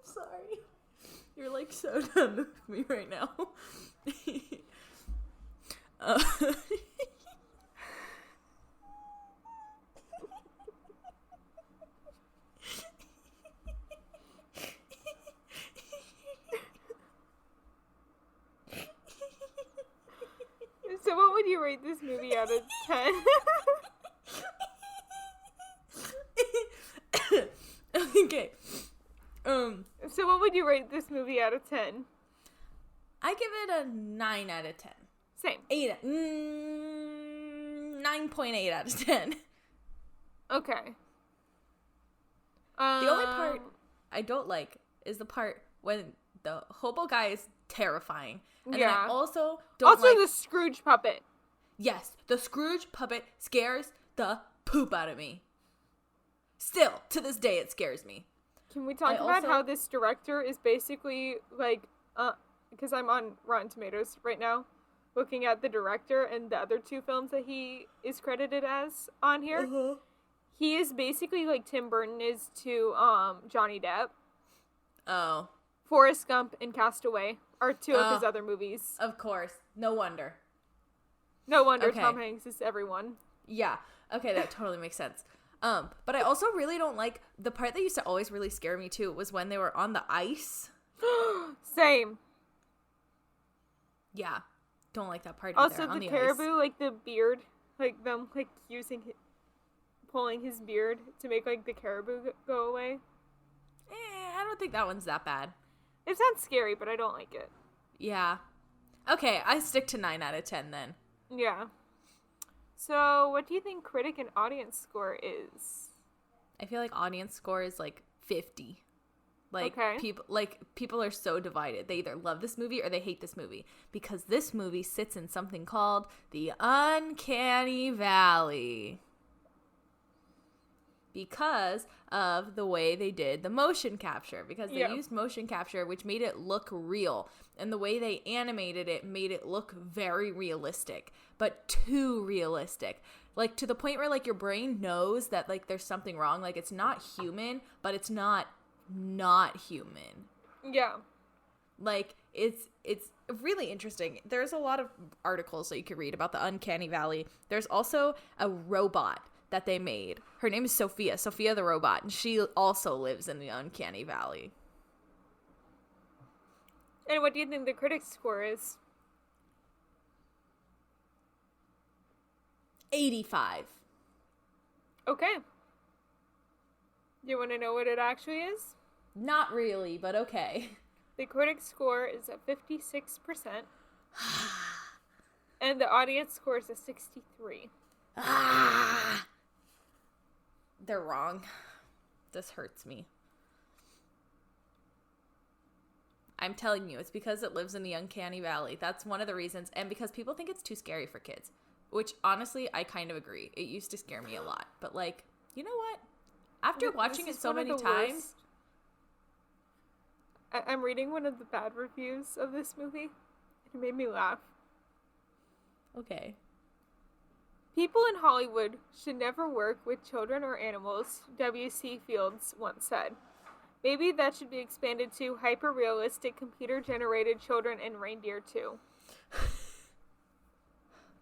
Sorry. You're like so done with me right now. So what would you rate this movie out of 10? Okay. So what would you rate this movie out of 10? I give it a 9 out of 10. Same. 9.8 out of 10. Okay. The only part I don't like is the part when the hobo guy is terrifying. And then I also don't like... the Scrooge puppet. Yes, the Scrooge puppet scares the poop out of me. Still, to this day, it scares me. Can we talk about how this director is basically, like, because I'm on Rotten Tomatoes right now, looking at the director and the other 2 films that he is credited as on here. Uh-huh. He is basically like Tim Burton is to Johnny Depp. Oh. Forrest Gump and Castaway are 2 of his other movies. Of course. No wonder. No wonder Tom Hanks is everyone. Yeah. Okay, that totally makes sense. But I also really don't like the part that used to always really scare me too was when they were on the ice. Same. Yeah. Don't like that part also, either. the caribou, like the beard, like them like pulling his beard to make like the caribou go away. I don't think that one's that bad. It's not scary, but I don't like it. Yeah. Okay, I stick to 9 out of 10 then. Yeah. So, what do you think critic and audience score is? I feel like audience score is like 50. Like, people are so divided. They either love this movie or they hate this movie. Because this movie sits in something called the uncanny valley. Because of the way they did the motion capture. Because they used motion capture, which made it look real. And the way they animated it made it look very realistic. But too realistic. Like, to the point where, like, your brain knows that, like, there's something wrong. Like, it's not human, but it's not human. Yeah. Like, it's really interesting. There's a lot of articles that you could read about the uncanny valley. There's also a robot that they made. Her name is Sophia the robot, and she also lives in the uncanny valley. And what do you think the critics' score is? 85. Okay. You want to know what it actually is? Not really, but okay. The critics' score is at 56%. And the audience score is a 63. They're wrong. This hurts me. I'm telling you, it's because it lives in the uncanny valley. That's one of the reasons. And because people think it's too scary for kids. Which, honestly, I kind of agree. It used to scare me a lot. But, like, you know what? After watching it so many times... I'm reading one of the bad reviews of this movie. It made me laugh. Okay. People in Hollywood should never work with children or animals, W.C. Fields once said. Maybe that should be expanded to hyper-realistic computer-generated children and reindeer too.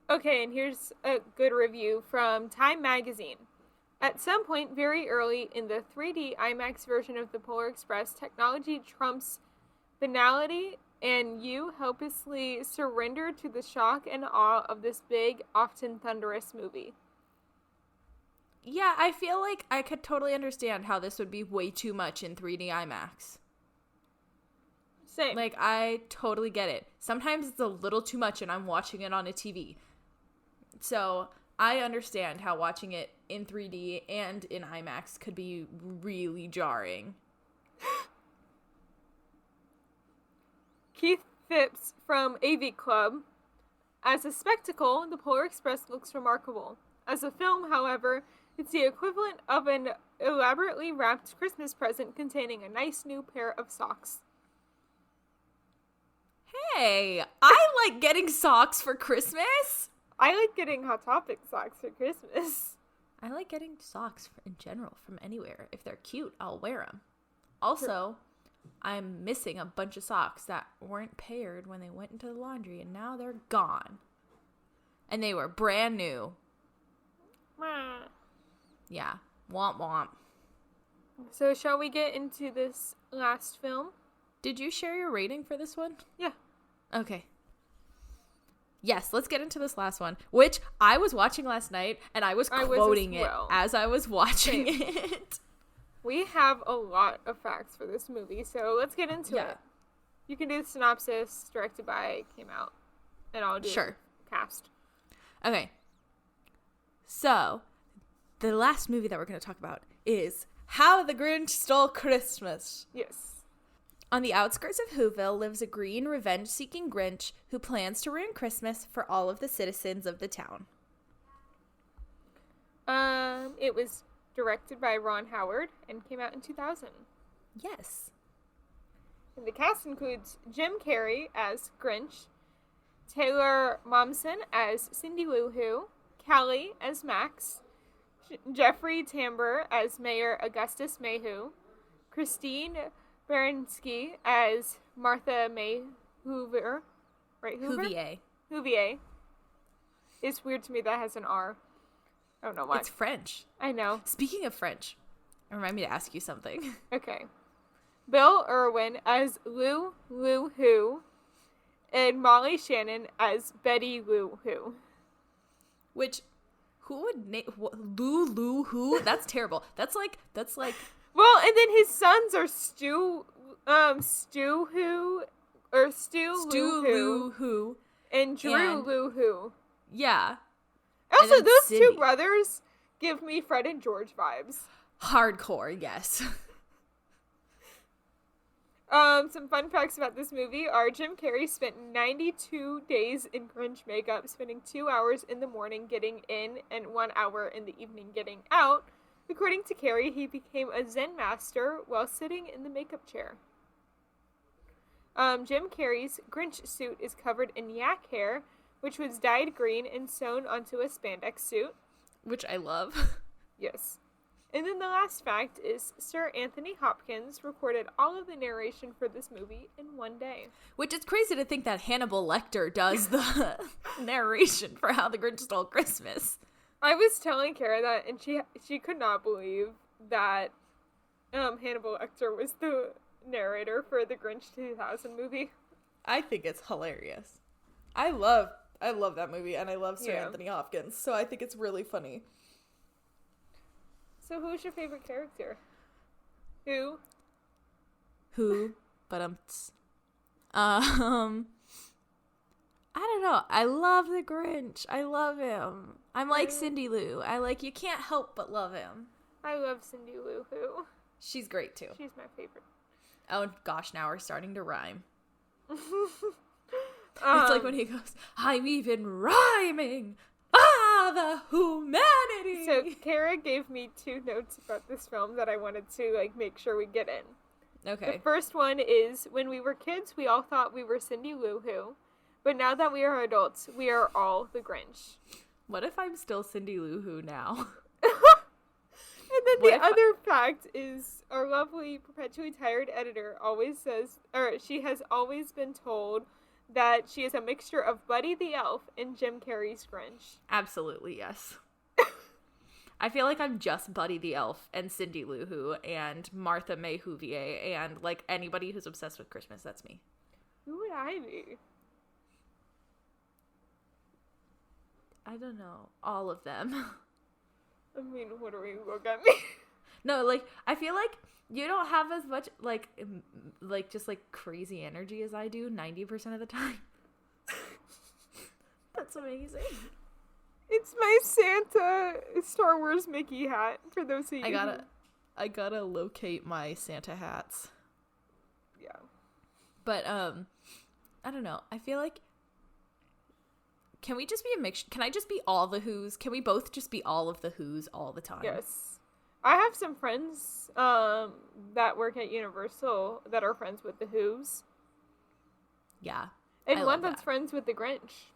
Okay, and here's a good review from Time Magazine. At some point very early in the 3D IMAX version of the Polar Express, technology trumps banality, and you helplessly surrender to the shock and awe of this big, often thunderous movie. Yeah, I feel like I could totally understand how this would be way too much in 3D IMAX. Same. Like, I totally get it. Sometimes it's a little too much and I'm watching it on a TV. So, I understand how watching it in 3D and in IMAX could be really jarring. Keith Phipps from AV Club. As a spectacle, the Polar Express looks remarkable. As a film, however, it's the equivalent of an elaborately wrapped Christmas present containing a nice new pair of socks. Hey, I like getting socks for Christmas. I like getting Hot Topic socks for Christmas. I like getting socks in general from anywhere. If they're cute, I'll wear them. Also, I'm missing a bunch of socks that weren't paired when they went into the laundry, and now they're gone. And they were brand new. Yeah. Womp womp. So shall we get into this last film? Did you share your rating for this one? Yeah. Okay. Yes, let's get into this last one, which I was watching last night, and I was quoting it as I was watching it. We have a lot of facts for this movie, so let's get into it. You can do the synopsis, directed by, came out, and I'll do cast. Okay. So, the last movie that we're going to talk about is How the Grinch Stole Christmas. Yes. On the outskirts of Whoville lives a green, revenge-seeking Grinch who plans to ruin Christmas for all of the citizens of the town. It was directed by Ron Howard and came out in 2000. Yes. And the cast includes Jim Carrey as Grinch, Taylor Momsen as Cindy Lou Who, Callie as Max, Jeffrey Tambor as Mayor Augustus Mayhew, Christine Baranski as Martha May Hoover, right? Houvier. It's weird to me that has an R. I don't know why. It's French. I know. Speaking of French, remind me to ask you something. Okay. Bill Irwin as Lou Who, and Molly Shannon as Betty Lou Who. Which, who would name Lou Who? That's terrible. That's like. Well, and then his sons are Stu Who, Lou Who, and Drew Lou Who. Yeah. Also, those Cindy. Two brothers give me Fred and George vibes. Hardcore, yes. Some fun facts about this movie are Jim Carrey spent 92 days in Grinch makeup, spending 2 hours in the morning getting in and 1 hour in the evening getting out. According to Carrey, he became a Zen master while sitting in the makeup chair. Jim Carrey's Grinch suit is covered in yak hair, which was dyed green and sewn onto a spandex suit. Which I love. Yes. And then the last fact is Sir Anthony Hopkins recorded all of the narration for this movie in one day. Which is crazy to think that Hannibal Lecter does the narration for How the Grinch Stole Christmas. I was telling Kara that, and she could not believe that Hannibal Lecter was the narrator for the Grinch 2000 movie. I think it's hilarious. I love that movie, and I love Sir Anthony Hopkins, so I think it's really funny. So who's your favorite character? Who? But I don't know. I love the Grinch. I love him. I'm like Cindy Lou. You can't help but love him. I love Cindy Lou Who. She's great too. She's my favorite. Oh gosh, now we're starting to rhyme. It's like when he goes, I'm even rhyming. The humanity. So Kara gave me 2 notes about this film that I wanted to make sure we get in. Okay. The first one is, when we were kids, we all thought we were Cindy Lou Who, but now that we are adults, we are all the Grinch. What if I'm still Cindy Lou Who now? And then the other fact is, our lovely, perpetually tired editor always says, or she has always been told, that she is a mixture of Buddy the Elf and Jim Carrey's Grinch. Absolutely, yes. I feel like I'm just Buddy the Elf and Cindy Lou Who and Martha May Houvier and anybody who's obsessed with Christmas. That's me. Who would I be? I don't know. All of them. I mean, what are we look at me? No, I feel like you don't have as much, just crazy energy as I do 90% of the time. That's amazing. It's my Santa Star Wars Mickey hat, for those of you. I gotta locate my Santa hats. Yeah. But, I don't know. I feel like, can we just be a mix? Can I just be all the Who's? Can we both just be all of the Who's all the time? Yes. I have some friends that work at Universal that are friends with the Who's. Yeah. And one that's friends with the Grinch.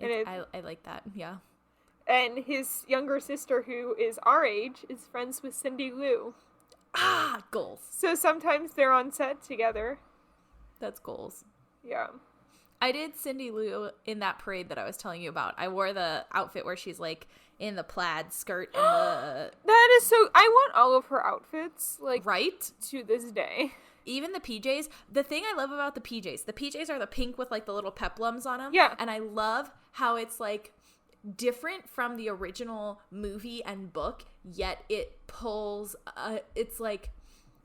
I like that, yeah. And his younger sister, who is our age, is friends with Cindy Lou. Ah, goals. So sometimes they're on set together. That's goals. Yeah. I did Cindy Lou in that parade that I was telling you about. I wore the outfit where she's in the plaid skirt and the... That is so... I want all of her outfits, right? To this day. Even the PJs. The thing I love about the PJs are the pink with the little peplums on them. Yeah. And I love how it's different from the original movie and book, yet it pulls, it's like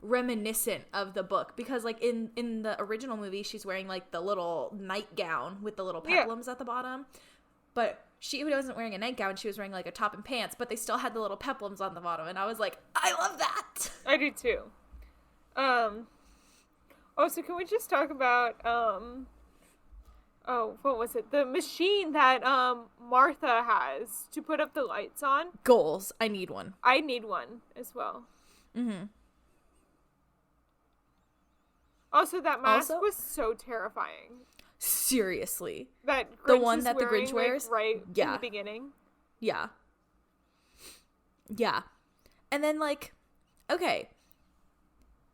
reminiscent of the book, because like in the original movie she's wearing like the little nightgown with the little peplums at the bottom, but she wasn't wearing a nightgown, she was wearing like a top and pants, but they still had the little peplums on the bottom, and I was like, I love that. I do too. Also, can we just talk about what was it, the machine that Martha has to put up the lights on? Goals. I need one as well. Also, that mask was so terrifying. Seriously. That Grinch the one that wearing, the Grinch wears? Like, right in the beginning. Yeah. Yeah. And then, like, okay.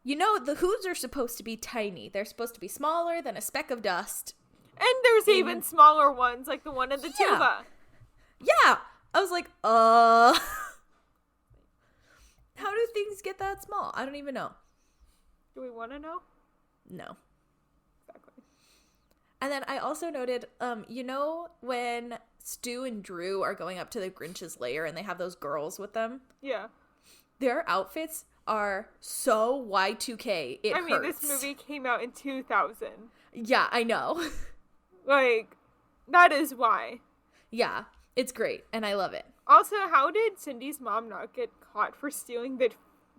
You know, the Who's are supposed to be tiny. They're supposed to be smaller than a speck of dust. And there's even smaller ones, like the one in the tuba. Yeah. I was like, how do things get that small? I don't even know. Do we want to know? No. Exactly. And then I also noted, you know, when Stu and Drew are going up to the Grinch's lair and they have those girls with them? Yeah. Their outfits are so Y2K. It hurts. This movie came out in 2000. Yeah, I know. Like, that is why. Yeah, it's great, and I love it. Also, how did Cindy's mom not get caught for stealing the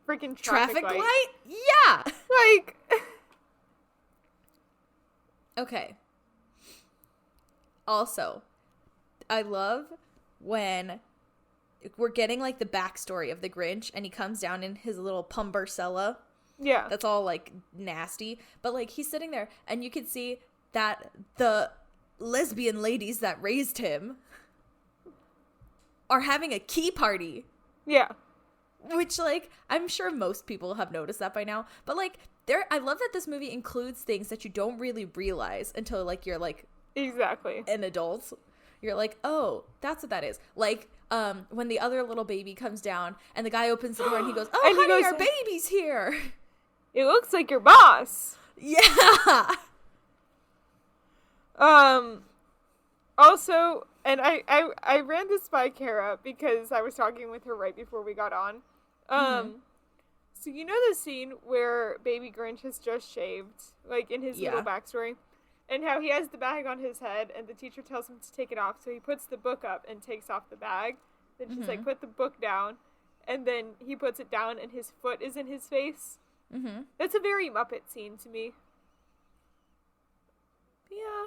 freaking traffic light? Yeah! Like... Okay. Also, I love when we're getting, like, the backstory of the Grinch, and he comes down in his little Pumbarcella. Yeah. That's all, like, nasty. But, like, he's sitting there, and you can see that the lesbian ladies that raised him are having a key party. Yeah. Which, like, I'm sure most people have noticed that by now. But, like, I love that this movie includes things that you don't really realize until, like, you're, like... Exactly. An adult. You're like, oh, that's what that is. Like, when the other little baby comes down, and the guy opens the door, and he goes, oh, and honey, our baby's here. It looks like your boss. Yeah. Also, and I ran this by Kara because I was talking with her right before we got on. So you know the scene where Baby Grinch has just shaved, like in his little backstory, and how he has the bag on his head, and the teacher tells him to take it off, so he puts the book up and takes off the bag. Then she's like, put the book down, and then he puts it down, and his foot is in his face. That's a very Muppet scene to me. Yeah.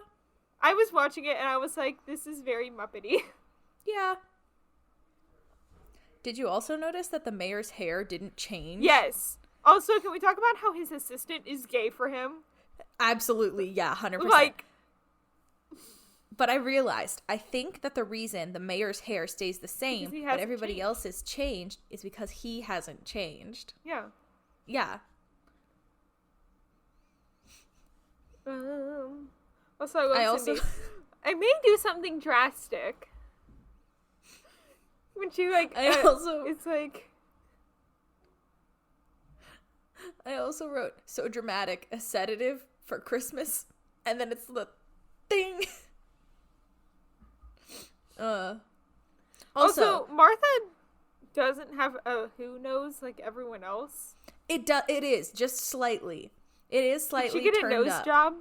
I was watching it and I was like, this is very Muppety. Yeah. Did you also notice that the mayor's hair didn't change? Yes. Also, can we talk about how his assistant is gay for him? Absolutely. Yeah, 100%. Like. But I realized, I think that the reason the mayor's hair stays the same, but everybody else has changed, is because he hasn't changed. Yeah. Yeah. Also, I love Cindy. I may do something drastic. When she, like, it's like... I also wrote, so dramatic, a sedative for Christmas, and then it's the thing. Also, Martha doesn't have a who knows like everyone else. It is, just slightly. It is slightly turned up. Did she get a nose job?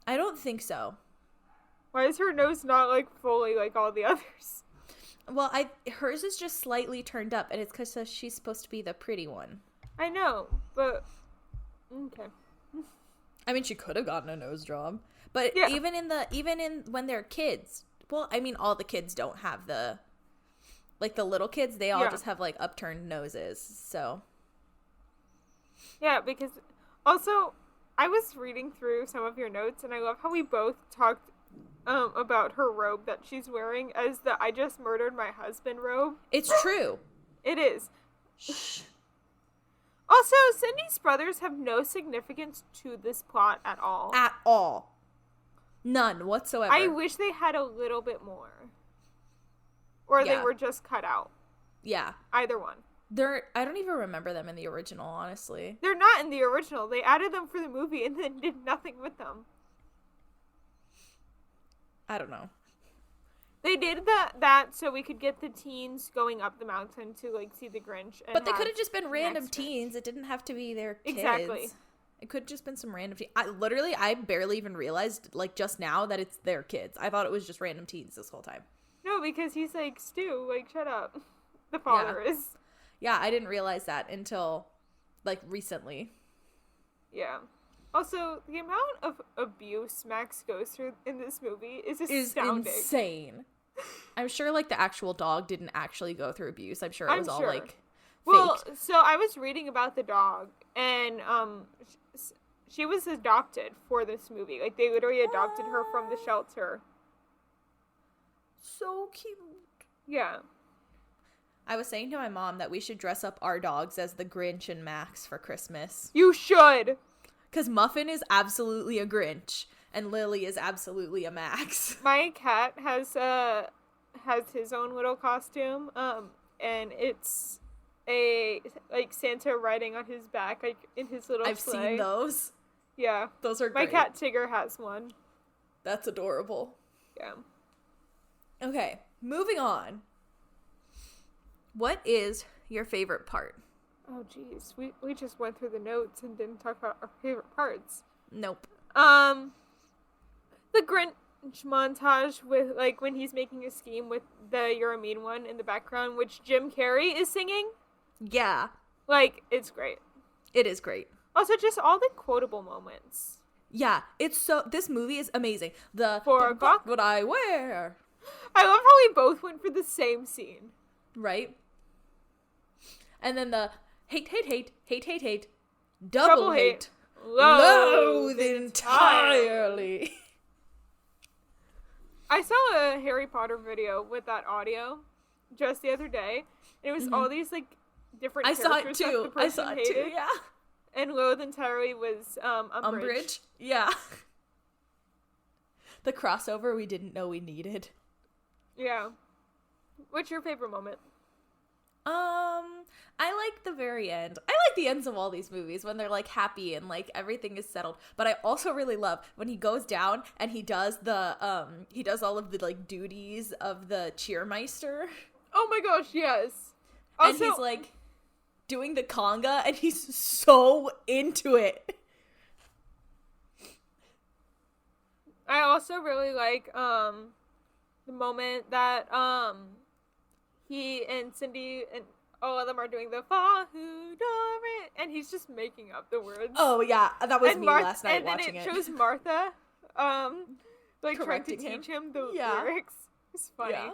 I don't think so. Why is her nose not, like, fully like all the others? Well, hers is just slightly turned up, and it's because she's supposed to be the pretty one. I know, but... Okay. I mean, she could have gotten a nose job. But even in when they're kids... Well, I mean, all the kids don't have the... Like, the little kids, they all just have, like, upturned noses, so... Yeah, because... Also... I was reading through some of your notes, and I love how we both talked about her robe that she's wearing as the I just murdered my husband robe. It's true. It is. Shh. Also, Cindy's brothers have no significance to this plot at all. At all. None whatsoever. I wish they had a little bit more. Or they were just cut out. Yeah. Either one. I don't even remember them in the original, honestly. They're not in the original. They added them for the movie and then did nothing with them. I don't know. They did that so we could get the teens going up the mountain to, like, see the Grinch. And but they could have just been random teens. It didn't have to be their kids. Exactly. It could have just been some random teens. I barely even realized, like, just now that it's their kids. I thought it was just random teens this whole time. No, because he's like, Stu, like, shut up. The father is. Yeah, I didn't realize that until, like, recently. Yeah. Also, the amount of abuse Max goes through in this movie is astounding. Is insane. I'm sure, like, the actual dog didn't actually go through abuse. I'm sure it was all, like, well, faked. so I was reading about the dog, and she was adopted for this movie. Like, they literally adopted her from the shelter. So cute. Yeah. I was saying to my mom that we should dress up our dogs as the Grinch and Max for Christmas. You should! Because Muffin is absolutely a Grinch, and Lily is absolutely a Max. My cat has his own little costume, and it's a, like, Santa riding on his back, like, in his little I've sleigh. seen those. Yeah. Those are great. My cat Tigger has one. That's adorable. Yeah. Okay, moving on. What is your favorite part? Oh, jeez. We just went through the notes and didn't talk about our favorite parts. Nope. The Grinch montage with, like, when he's making a scheme with the You're a Mean One in the background, which Jim Carrey is singing. Yeah. Like, it's great. It is great. Also, just all the quotable moments. Yeah, this movie is amazing. The 4 o'clock? What I wear. I love how we both went for the same scene. Right? And then the hate, double hate, loathe entirely. I saw a Harry Potter video with that audio just the other day. And it was all these, like, different characters that the person hated. Yeah. And loathe entirely was Umbridge. Yeah. The crossover we didn't know we needed. Yeah. What's your favorite moment? I like the very end. I like the ends of all these movies when they're, like, happy and, like, everything is settled. But I also really love when he goes down and he does all of the, like, duties of the cheermeister. Oh my gosh, yes. Also, and he's, like, doing the conga and he's so into it. I also really like, the moment that, he and Cindy and all of them are doing the fa who dore, and he's just making up the words. Oh yeah, that was me last night watching it. And then it shows Martha, like, correcting trying to teach him the Yeah. lyrics. It's funny. Yeah.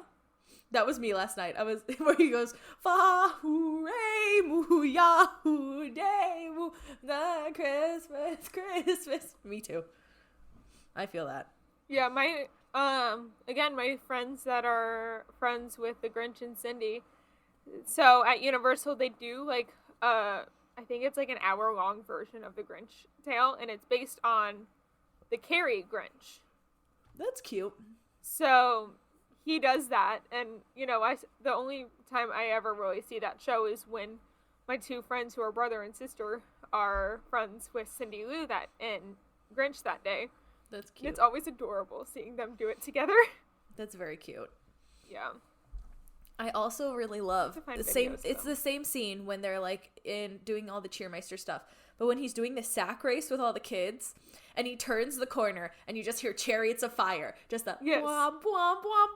That was me last night. I was where he goes fa hooray moo yahoo day moo the Christmas. Me too. I feel that. Yeah, my again, my friends that are friends with the Grinch and Cindy. So at Universal, they do, like, I think it's like an hour-long version of the Grinch tale, and it's based on the Carrie Grinch. That's cute. So he does that, and, you know, the only time I ever really see that show is when my two friends who are brother and sister are friends with Cindy Lou and Grinch that day. That's cute. It's always adorable seeing them do it together. That's very cute. Yeah. I also really love the same. Videos, it's the same scene when they're, like, in doing all the cheermeister stuff, but when he's doing the sack race with all the kids, and he turns the corner, and you just hear chariots of fire, just the yes. Bwom, bwom, bwom,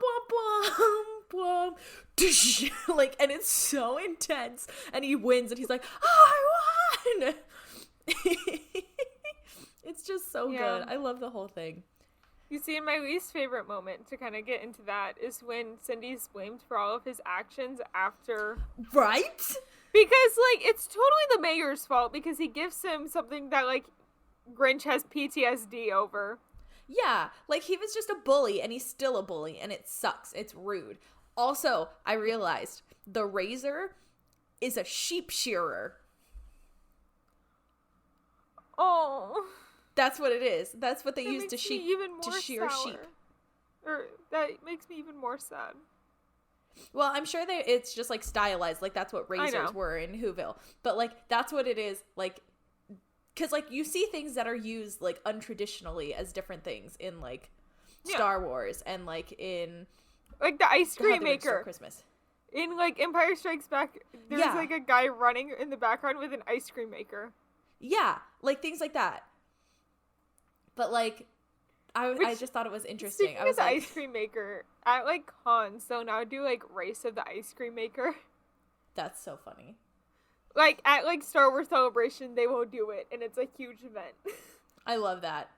bwom, bwom, like, and it's so intense, and he wins, and he's like, I won. It's just so good. I love the whole thing. You see, my least favorite moment, to kind of get into that, is when Cindy's blamed for all of his actions after. Right? Because, like, it's totally the mayor's fault, because he gives him something that, like, Grinch has PTSD over. Yeah, like, he was just a bully, and he's still a bully, and it sucks. It's rude. Also, I realized the razor is a sheep shearer. Oh. That's what it is. That's what they use to shear sheep. Or that makes me even more sad. Well, I'm sure that it's just, like, stylized. Like, that's what razors were in Whoville. But, like, that's what it is. Like, because, like, you see things that are used, like, untraditionally as different things in, like, Star Wars and, like, in Like the ice How cream the Grinch Stole maker. Christmas. In, like, Empire Strikes Back, there's, like, a guy running in the background with an ice cream maker. Yeah, like, things like that. But, like, I just thought it was interesting. I was like, like... ice cream maker, at, like, cons, so now do, like, Race of the Ice Cream Maker. That's so funny. Like, at, like, Star Wars Celebration, they will do it, and it's a huge event. I love that.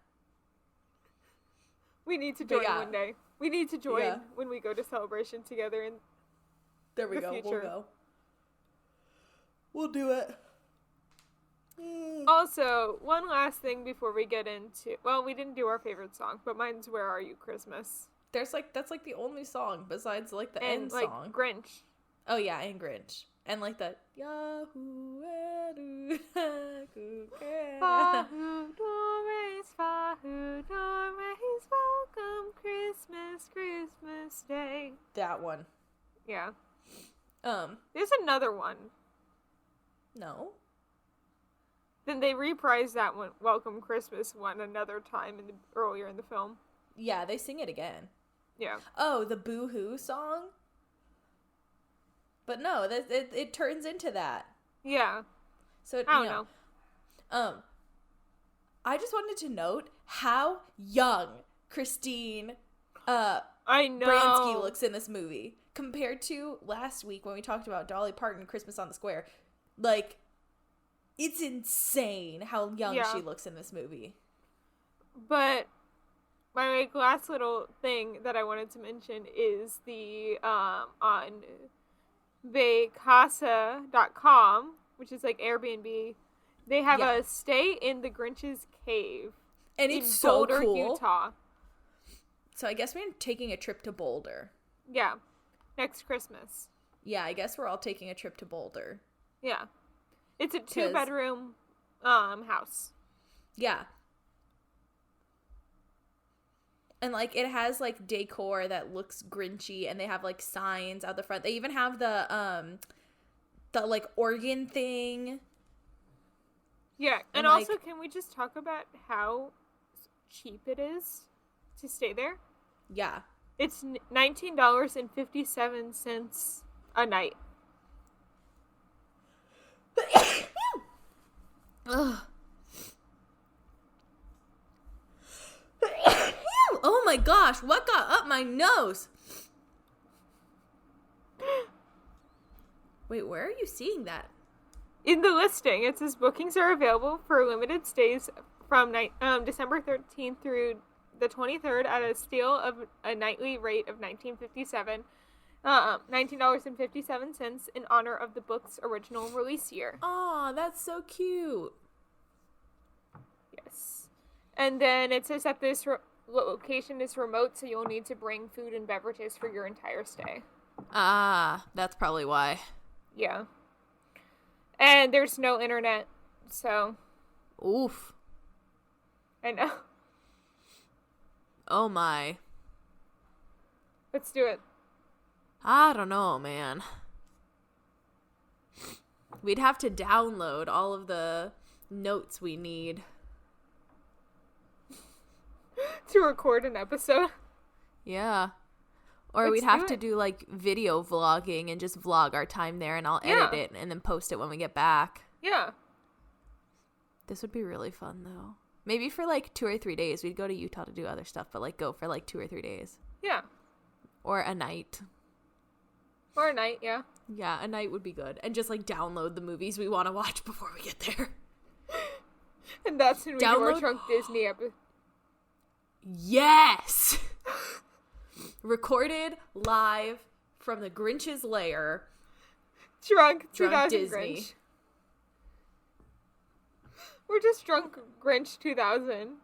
We need to join one day. We need to join when we go to Celebration together in there we the go. future. We'll go. We'll do it. Also, one last thing before we get into... Well, we didn't do our favorite song, but mine's Where Are You, Christmas. That's like the only song besides like the end like, song. Grinch. Oh yeah, and Grinch. And like the Yahoo welcome Christmas Day. That one. Yeah. There's another one. No. Then they reprised that one, Welcome Christmas one, another time earlier in the film. Yeah, they sing it again. Yeah. Oh, the Boo Hoo song? But no, it turns into that. Yeah. So I don't know. I just wanted to note how young Christine I know. Baranski looks in this movie compared to last week when we talked about Dolly Parton Christmas on the Square. Like, it's insane how young she looks in this movie. But my like last little thing that I wanted to mention is the on vacasa.com, which is like Airbnb, they have a stay in the Grinch's cave. And it's so Boulder, cool. Utah. So I guess we're taking a trip to Boulder. Yeah. Next Christmas. Yeah, I guess we're all taking a trip to Boulder. Yeah. It's a 2-bedroom house. Yeah. And, like, it has, like, decor that looks Grinchy, and they have, like, signs out the front. They even have the like, organ thing. Yeah, and also, can we just talk about how cheap it is to stay there? Yeah. It's $19.57 a night. Ugh. Oh my gosh, what got up my nose? Wait, where are you seeing that? In the listing, it says bookings are available for limited stays from December 13th through the 23rd at a steal of a nightly rate of $19.57 in honor of the book's original release year. Aw, that's so cute. Yes. And then it says that this location is remote, so you'll need to bring food and beverages for your entire stay. Ah, that's probably why. Yeah. And there's no internet, so... Oof. I know. Oh my. Let's do it. I don't know, man. We'd have to download all of the notes we need. To record an episode? Yeah. Or we'd have to do, like, video vlogging and just vlog our time there, and I'll edit it and then post it when we get back. Yeah. This would be really fun, though. Maybe for, like, 2 or 3 days. We'd go to Utah to do other stuff, but, like, go for, like, 2 or 3 days. Yeah. Or a night. Or a night, yeah. Yeah, a night would be good. And just, like, download the movies we want to watch before we get there. And that's when we do our Drunk Disney episode. Yes! Recorded live from the Grinch's lair. Drunk 2000 Disney. Grinch. We're just drunk Grinch 2000.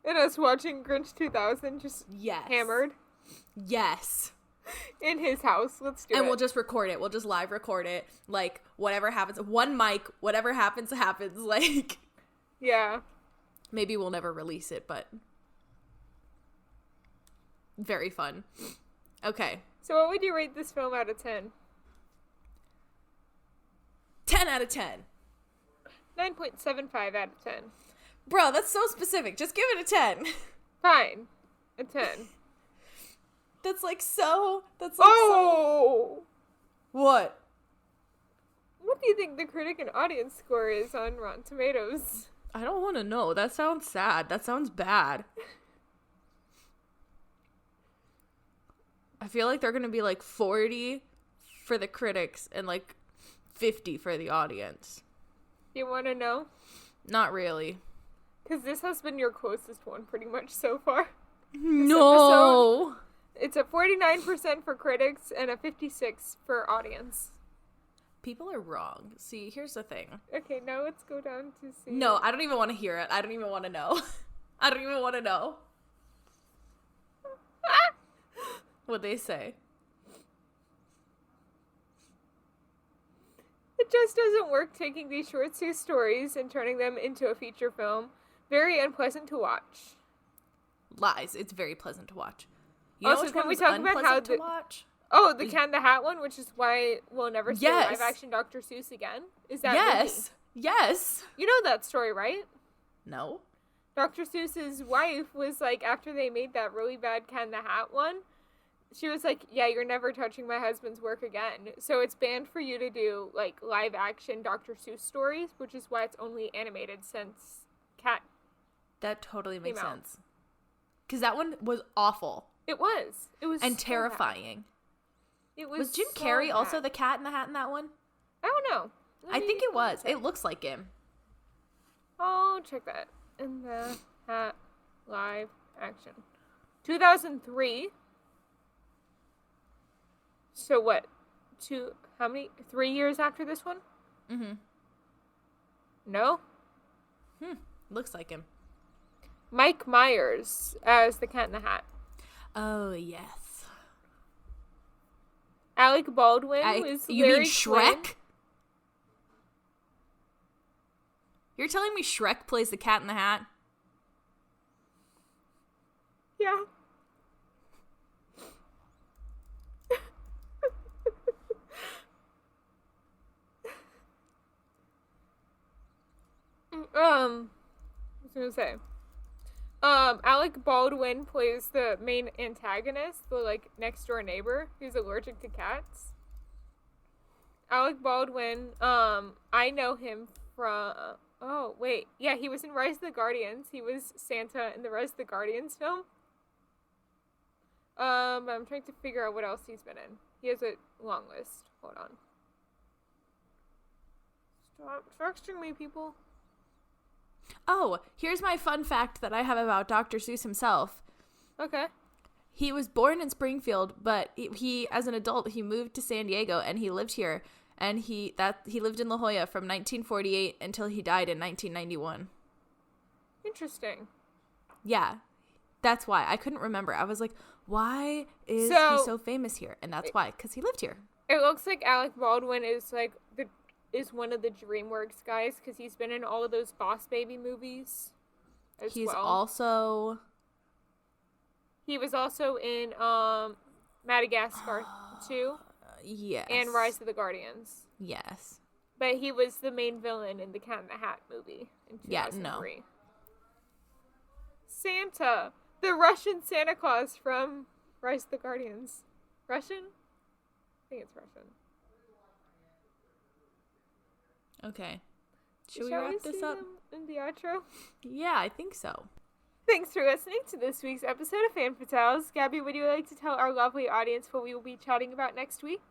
And us watching Grinch 2000 just hammered. Yes. In his house. Let's do it. And we'll just record it. We'll just live record it. Like, whatever happens. One mic. Whatever happens, happens. Like. Yeah. Maybe we'll never release it, but. Very fun. Okay. So what would you rate this film out of 10? 10 out of 10. 9.75 out of 10. Bro, that's so specific. Just give it a 10. Fine. A 10. That's like so. Oh! What? What do you think the critic and audience score is on Rotten Tomatoes? I don't want to know. That sounds sad. That sounds bad. I feel like they're going to be like 40 for the critics and like 50 for the audience. You want to know? Not really. Because this has been your closest one pretty much so far. No! It's a 49% for critics and a 56% for audience. People are wrong. See, here's the thing. Okay, now let's go down to see. No, I don't even want to hear it. I don't even want to know. I don't even want to know. What'd they say? It just doesn't work taking these short stories and turning them into a feature film. Very unpleasant to watch. Lies. It's very pleasant to watch. You Also, know which can one we was talk about how unpleasant to watch? Oh, the Cat in the Hat one, which is why we'll never see live action Dr. Seuss again. Is that Yes. Yes. You know that story, right? No. Dr. Seuss's wife was like, after they made that really bad Cat in the Hat one, she was like, yeah, you're never touching my husband's work again. So it's banned for you to do like live action Dr. Seuss stories, which is why it's only animated since Cat. That totally makes sense. Because that one was awful. It was. It was and so terrifying. Bad. It was Jim Carrey also the Cat in the Hat in that one? I don't know. I think it was. It looks like him. Oh, check that. In the Hat live action. 2003. So what? 3 years after this one? Mm-hmm. No? Looks like him. Mike Myers as the Cat in the Hat. Oh, yes. Alec Baldwin was you Larry mean Shrek? Quinn. You're telling me Shrek plays the Cat in the Hat? Yeah. I was gonna say. Alec Baldwin plays the main antagonist, the like next door neighbor who's allergic to cats. Alec Baldwin, I know him from he was in Rise of the Guardians. He was Santa in the Rise of the Guardians film. I'm trying to figure out what else he's been in. He has a long list. Hold on. Stop texting me, people. Oh, here's my fun fact that I have about Dr. Seuss himself. Okay. He was born in Springfield, but he as an adult, he moved to San Diego and he lived here. And he lived in La Jolla from 1948 until he died in 1991. Interesting. Yeah. That's why. I couldn't remember. I was like, why is he so famous here? And that's why, because he lived here. It looks like Alec Baldwin is one of the DreamWorks guys, because he's been in all of those Boss Baby movies as He was also in Madagascar 2. Yes. And Rise of the Guardians. Yes. But he was the main villain in the Cat in the Hat movie in 2003. Yeah, no. Santa. The Russian Santa Claus from Rise of the Guardians. Russian? I think it's Russian. Okay. Should we wrap this up? In the outro? Yeah, I think so. Thanks for listening to this week's episode of Fan Fatales. Gabby, would you like to tell our lovely audience what we will be chatting about next week?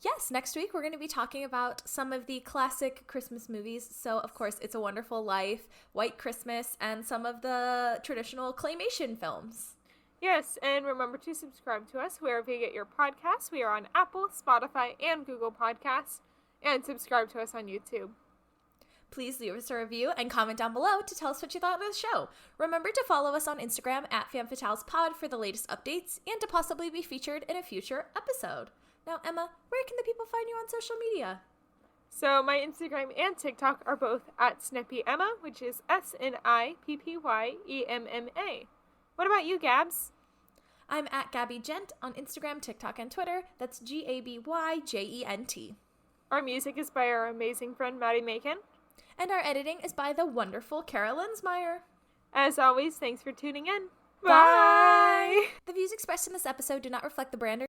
Yes, next week we're going to be talking about some of the classic Christmas movies. So, of course, It's a Wonderful Life, White Christmas, and some of the traditional claymation films. Yes, and remember to subscribe to us wherever you get your podcasts. We are on Apple, Spotify, and Google Podcasts. And subscribe to us on YouTube. Please leave us a review and comment down below to tell us what you thought of the show. Remember to follow us on Instagram at FanFatalesPod for the latest updates and to possibly be featured in a future episode. Now, Emma, where can the people find you on social media? So my Instagram and TikTok are both at SnippyEmma, which is SNIPPYEMMA. What about you, Gabs? I'm at Gaby Gent on Instagram, TikTok, and Twitter. That's GABYJENT. Our music is by our amazing friend Maddie Macon. And our editing is by the wonderful Kara Lensmeyer. As always, thanks for tuning in. Bye. The views expressed in this episode do not reflect the brand or